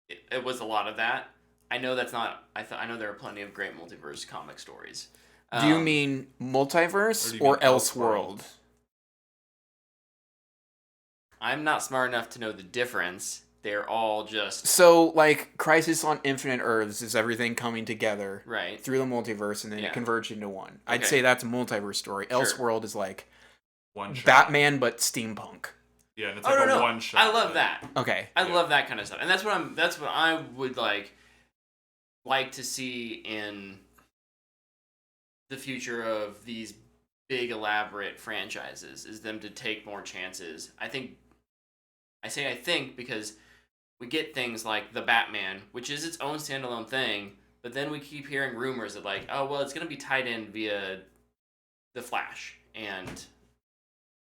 it was a lot of that. I know that's not. I know there are plenty of great multiverse comic stories. Do you mean multiverse do you or mean Elseworld? I'm not smart enough to know the difference. They're all just So, Crisis on Infinite Earths is everything coming together right. through the multiverse and then Yeah. it converged into one. I'd Okay. say that's a multiverse story. Sure. Elseworld is One shot. Batman but steampunk. Yeah, and it's Oh no, one shot. I love that. Okay. I Yeah. love that kind of stuff, and that's what I would like to see in the future of these big elaborate franchises is them to take more chances. I think because we get things like the Batman, which is its own standalone thing, But then we keep hearing rumors that like, oh well, it's gonna be tied in via the Flash, and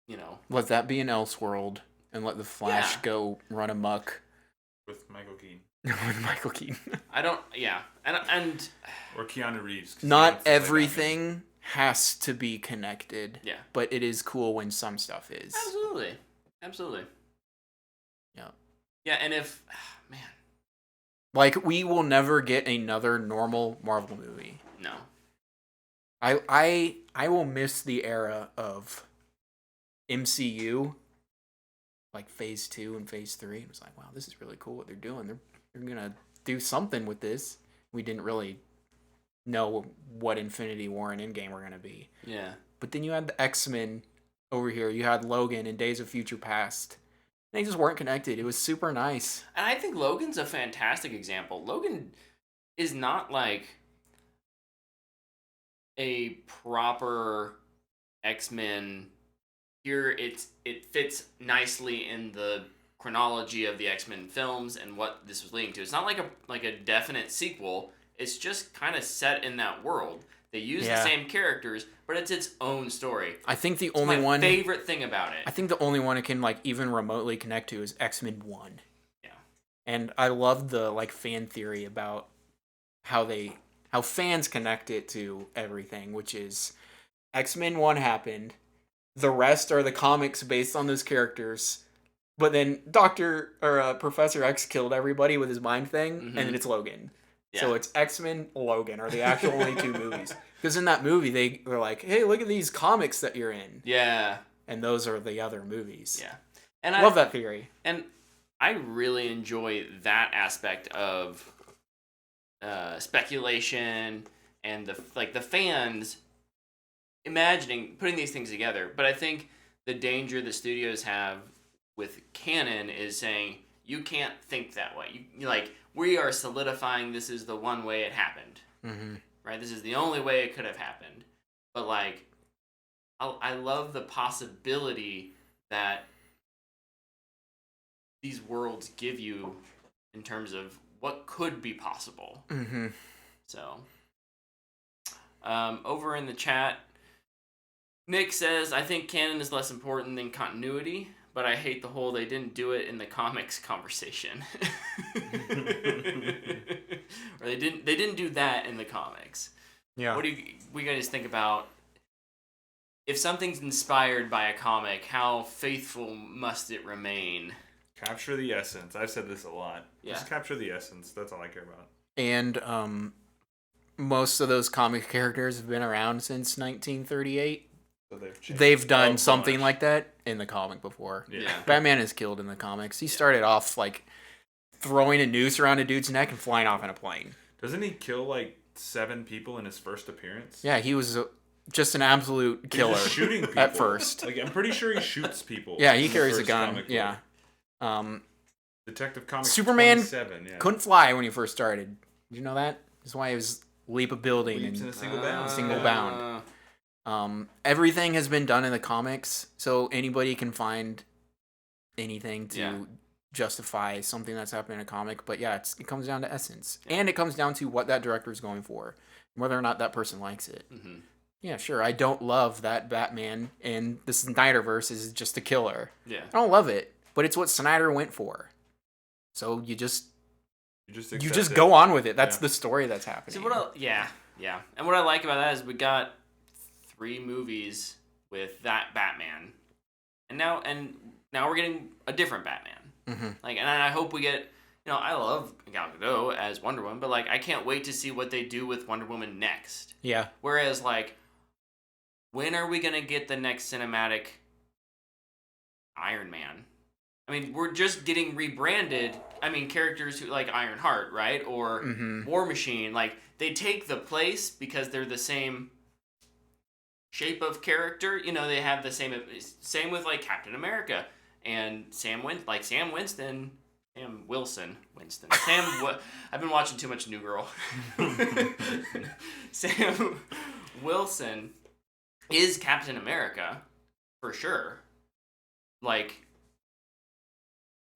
you know, Let that be an Elseworld, and let the Flash Yeah. go run amok with Michael Keaton with Michael Keaton. and or Keanu Reeves. 'Cause he Not wants to play everything has to be connected. yeah, But it is cool when some stuff is. absolutely. Yeah. Yeah, and if man, Like, we will never get another normal Marvel movie. no, I will miss the era of MCU, like Phase 2 and Phase 3. It was like, wow, this is really cool what they're doing. They're gonna do something with this. We didn't really know what Infinity War and Endgame were gonna be. yeah, But then you had the X-Men over here. You had Logan and Days of Future Past. They just weren't connected. It was super nice. and I think Logan's a fantastic example. Logan is not like a proper X-Men. Here it fits nicely in the chronology of the X-Men films and what this was leading to. It's not like a definite sequel. It's just kind of set in that world. They use the same characters, but it's its own story. I think the It's only my one favorite thing about it. I think the only one it can like even remotely connect to is X-Men 1. Yeah. And I love the like fan theory about how fans connect it to everything, which is X-Men 1 happened. The rest are the comics based on those characters. But then Professor X killed everybody with his mind thing, and then it's Logan. Yeah. So it's X-Men, Logan are the actual only two movies. Because in that movie, they were like, hey, look at these comics that you're in. Yeah. And those are the other movies. Yeah. And Love that theory. And I really enjoy that aspect of speculation and the fans putting these things together. But I think the danger the studios have with Canon is saying you can't think that way. You like, we are solidifying this is the one way it happened. Mm-hmm. Right? This is the only way it could have happened. But like, I love the possibility that these worlds give you in terms of what could be possible. Mm-hmm. So, over in the chat, Nick says, I think canon is less important than continuity, but I hate the whole they didn't do it in the comics conversation. Or they didn't do that in the comics. Yeah. What do you guys think about if something's inspired by a comic, how faithful must it remain? Capture the essence. I've said this a lot. Yeah. Just capture the essence. That's all I care about. And most of those comic characters have been around since 1938. So They've done a something bunch. like that in the comic before. Yeah. Batman is killed in the comics. He started off like throwing a noose around a dude's neck and flying off in a plane. Doesn't he kill like 7 people in his first appearance? Yeah, he was just an absolute killer He's just shooting people. at first. Like, I'm pretty sure he shoots people. Yeah, he in the carries a first gun. comic book. Yeah. Detective Comics Superman 27, yeah. Couldn't fly when he first started. Did you know that? That's why he was leap a building Leaps in and a single bound. Single Yeah. bound. Everything has been done in the comics, so anybody can find anything to justify something that's happened in a comic. But yeah, it comes down to essence, and it comes down to what that director is going for, whether or not that person likes it. Mm-hmm. Yeah, sure. I don't love that Batman in the Snyderverse is just a killer. Yeah. I don't love it, but it's what Snyder went for. So you just accept it. go on with it. That's Yeah. the story that's happening. So yeah. And what I like about that is we got 3 movies with that Batman, and now we're getting a different Batman. Mm-hmm. Like, and I hope we get. I love Gal Gadot as Wonder Woman, but like, I can't wait to see what they do with Wonder Woman next. Yeah. Whereas, like, when are we gonna get the next cinematic Iron Man? I mean, we're just getting rebranded. I mean, characters who like Ironheart, right, or War Machine, like they take the place because they're the same shape of character. They have the same with like Captain America and Sam Wilson. I've been watching too much New Girl. Sam Wilson is Captain America for sure. Like,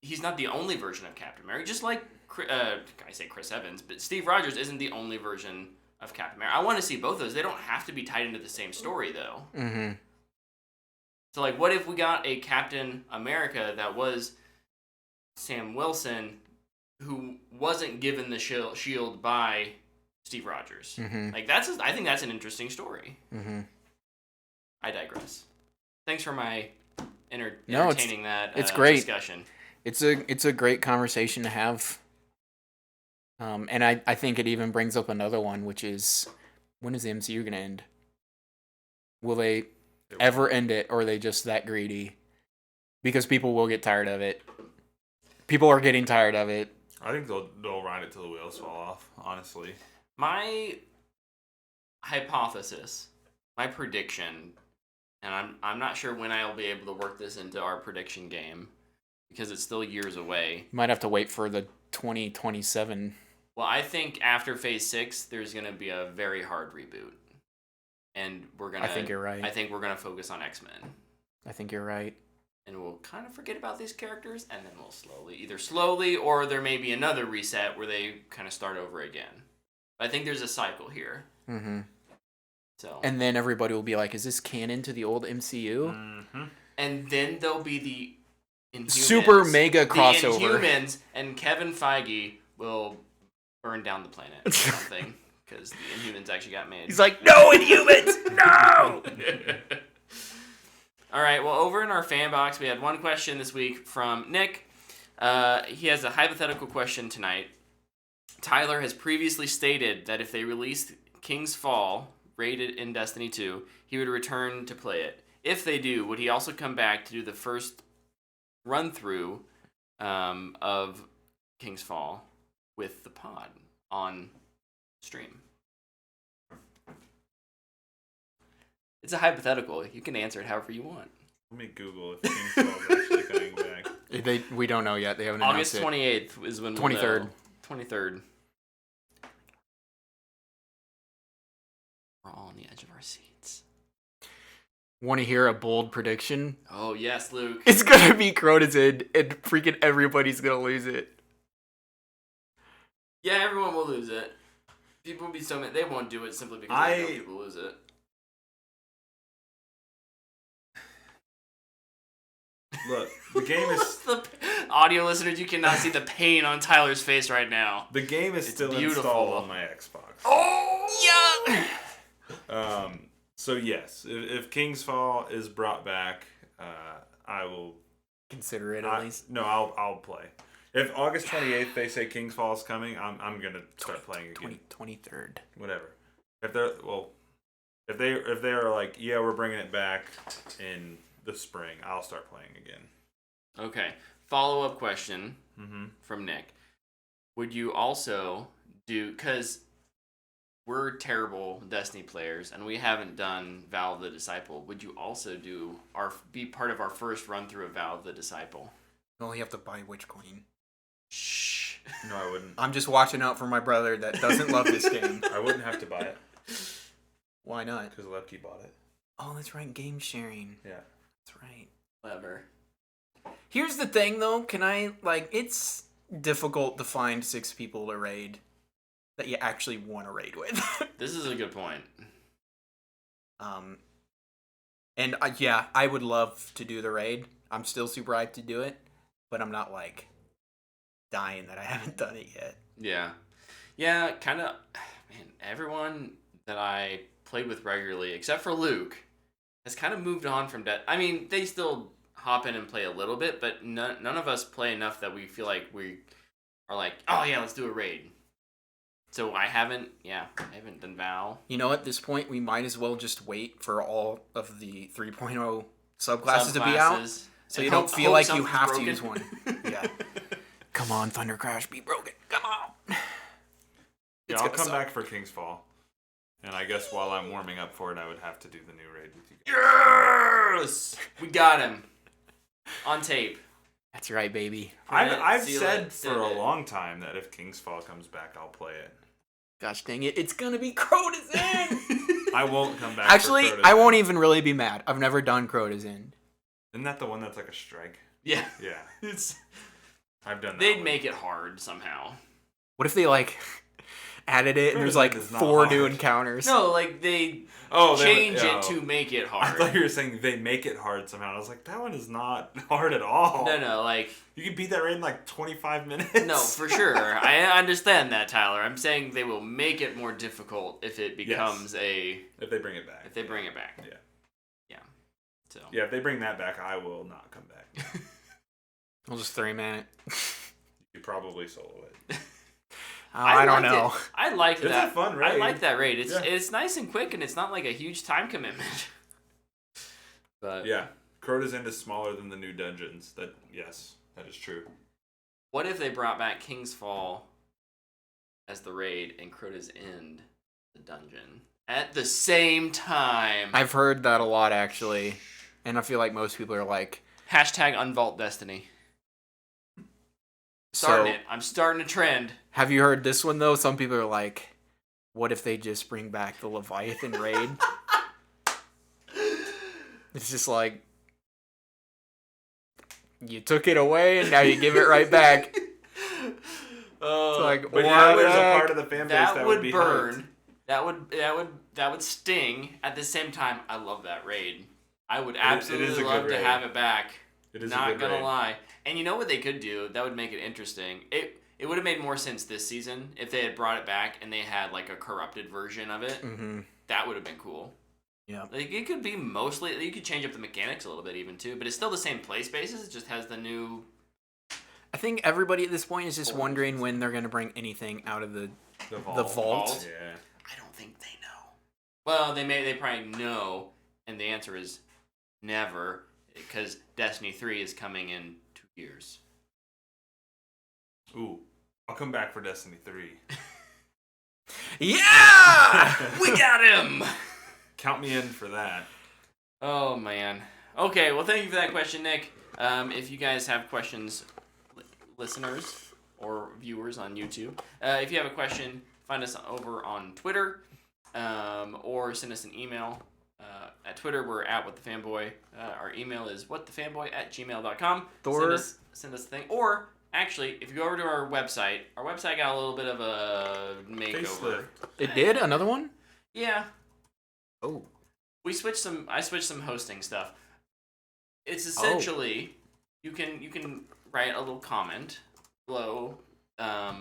he's not the only version of Captain America. Just like I say Chris Evans, but Steve Rogers isn't the only version of Captain America. I want to see both of those. They don't have to be tied into the same story though. Mm-hmm. So like, what if we got a Captain America that was Sam Wilson, who wasn't given the shield by Steve Rogers? Mm-hmm. Like I think that's an interesting story. Mm-hmm. I digress. Thanks for my No, entertaining it's great. discussion. It's a great conversation to have. And I think it even brings up another one, which is, when is the MCU gonna end? Will they ever end it, or are they just that greedy? Because people will get tired of it. People are getting tired of it. I think they'll ride it till the wheels fall off, honestly. My hypothesis, my prediction, and I'm not sure when I'll be able to work this into our prediction game because it's still years away. You might have to wait for the 2027. Well, I think after Phase 6, there's going to be a very hard reboot. And I think you're right. I think we're going to focus on X-Men. I think you're right. And we'll kind of forget about these characters, and then we'll slowly, or there may be another reset where they kind of start over again. But I think there's a cycle here. Mm-hmm. So. And then everybody will be like, is this canon to the old MCU? Mm-hmm. And then there'll be the Inhumans. Super mega crossover. The Inhumans, and Kevin Feige will burn down the planet or something. Because the Inhumans actually got made. He's like, no Inhumans! No! All right, well, over in our fan box, we had one question this week from Nick. He has a hypothetical question tonight. Tyler has previously stated that if they released King's Fall, rated in Destiny 2, he would return to play it. If they do, would he also come back to do the first run-through of King's Fall with the pod on stream? It's a hypothetical. You can answer it however you want. Let me Google if King's Fall is actually coming back. We don't know yet. They haven't August announced it. 28th is when 23rd. We'll know. 23rd. We're all on the edge of our seats. Want to hear a bold prediction? Oh, yes, Luke. It's going to be Crota's and freaking everybody's going to lose it. Yeah, everyone will lose it. People will be so mad. They won't do it simply because they know people lose it. Look, the game is... the audio listeners, you cannot see the pain on Tyler's face right now. The game is still beautiful. installed on my Xbox. Oh, yeah! So yes, if King's Fall is brought back, I will... Consider it at least. No, I'll play. If August 28th they say King's Fall is coming, I'm gonna start playing again. 23rd. Whatever. If they are like, yeah, we're bringing it back in the spring, I'll start playing again. Okay. Follow-up question from Nick. Would you also do... Because we're terrible Destiny players, and we haven't done Vow of the Disciple. Would you also be part of our first run-through of Vow of the Disciple? Well, you have to buy Witch Queen. Shh. No, I wouldn't. I'm just watching out for my brother that doesn't love this game. I wouldn't have to buy it. Why not? Because Lepke bought it. Oh, that's right. Game sharing. Yeah. That's right. Clever. Here's the thing, though. It's difficult to find 6 people to raid that you actually want to raid with. This is a good point. And yeah, I would love to do the raid. I'm still super hyped to do it, but I'm not dying that I haven't done it yet. Yeah. Yeah, kind of, man, everyone that I played with regularly, except for Luke, has kind of moved on from I mean, they still hop in and play a little bit, but none of us play enough that we feel like we are like, oh yeah, let's do a raid. So I haven't done Val. You know, at this point, we might as well just wait for all of the 3.0 subclasses to be out, so you don't feel like you have to use one. Yeah. Come on, Thunder Crash, be broken. Come on. Yeah, I'll come back for King's Fall. And I guess while I'm warming up for it, I would have to do the new raid with you guys. Yes! We got him. On tape. That's right, baby. I've said for a long time that if King's Fall comes back, I'll play it. Gosh dang it, it's gonna be Crota's End! I won't come back Actually, for Crota's I won't End. even really be mad. I've never done Crota's End. Isn't that the one that's like a strike? Yeah. Yeah. I've done that. They'd one. make it hard somehow. What if they added it and there's Crow's End is not 4 new hard. encounters? No, like they change it to make it I hard. thought you were saying they make it hard somehow. I was like, that one is not hard at all. No, like You can beat that raid in like 25 minutes. no, for sure. I understand that, Tyler. I'm saying they will make it more difficult if it becomes If they bring it back. if they bring it back. Yeah. Yeah. So. Yeah, if they bring that back, I will not come back. I'll just 3-man it. You probably solo it. I don't liked know. it. I liked It's that. a fun raid. I like that raid. It's Yeah. it's nice and quick, and it's not like a huge time commitment. But Yeah. Crota's End is smaller than the new dungeons. That is true. what if they brought back King's Fall as the raid and Crota's End the dungeon at the same time? I've heard that a lot, actually. And I feel like most people are like... Hashtag Unvault Destiny. I'm starting a trend. Have you heard this one, though? Some people are like, what if they just bring back the Leviathan raid? It's just like... You took it away, and now you give it right back. It's like, But what yeah, there's the a heck? part of the fan base That would be burn. hyped. That would sting. At the same time, I love that raid. I would It absolutely is a good love to raid. have it back. It is Not a good gonna raid. lie. And you know what they could do? That would make it interesting. It would have made more sense this season if they had brought it back and they had like a corrupted version of it. Mm-hmm. That would have been cool. Yeah. Like it could be mostly you could change up the mechanics a little bit even too, but it's still the same play spaces. It just has the new. I think everybody at this point is just wondering when they're going to bring anything out of the vault. Yeah. I don't think they know. Well, they probably know, and the answer is never, because Destiny 3 is coming in 2 years. Ooh. I'll come back for Destiny 3. Yeah! We got him! Count me in for that. Oh, man. Okay, well, thank you for that question, Nick. If you guys have questions, listeners or viewers on YouTube, if you have a question, find us over on Twitter or send us an email. At Twitter, we're at WhatTheFanboy. Our email is whatthefanboy@gmail.com. Send us a thing. Or, actually, if you go over to our website got a little bit of a makeover. Facelift. It did? Another one? Yeah. Oh. I switched some hosting stuff. It's essentially you can write a little comment below our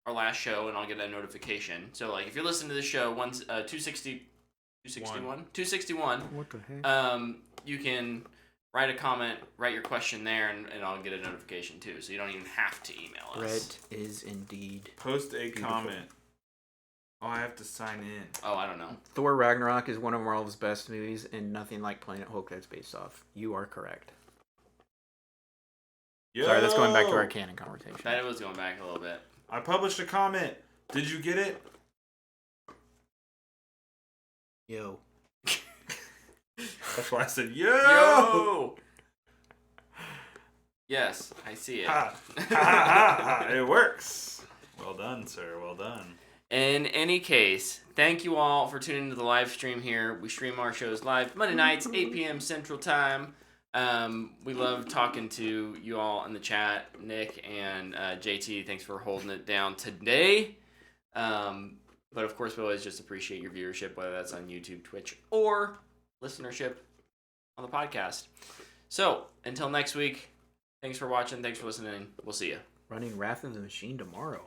last show and I'll get a notification. So like if you're listening to this show 261, What the heck? you can write a comment, write your question there, and I'll get a notification too. So you don't even have to email us. Red is indeed. Post a Beautiful. comment. Oh, I have to sign in. Oh, I don't know. Thor Ragnarok is one of Marvel's best movies, and nothing like Planet Hulk that's based off. You are correct. Sorry, that's going back to our canon conversation. That was going back a little bit. I published a comment. Did you get it? Yo. That's why I said, yo! Yo! Yes, I see it. Ha. Ha, ha, ha. It works. Well done, sir. Well done. In any case, thank you all for tuning into the live stream here. We stream our shows live Monday nights, 8 p.m. Central Time. We love talking to you all in the chat. Nick and JT, thanks for holding it down today. But of course, we always just appreciate your viewership, whether that's on YouTube, Twitch, or listenership on the podcast. So, until next week, thanks for watching. Thanks for listening. We'll see you. Running Wrath of the Machine tomorrow.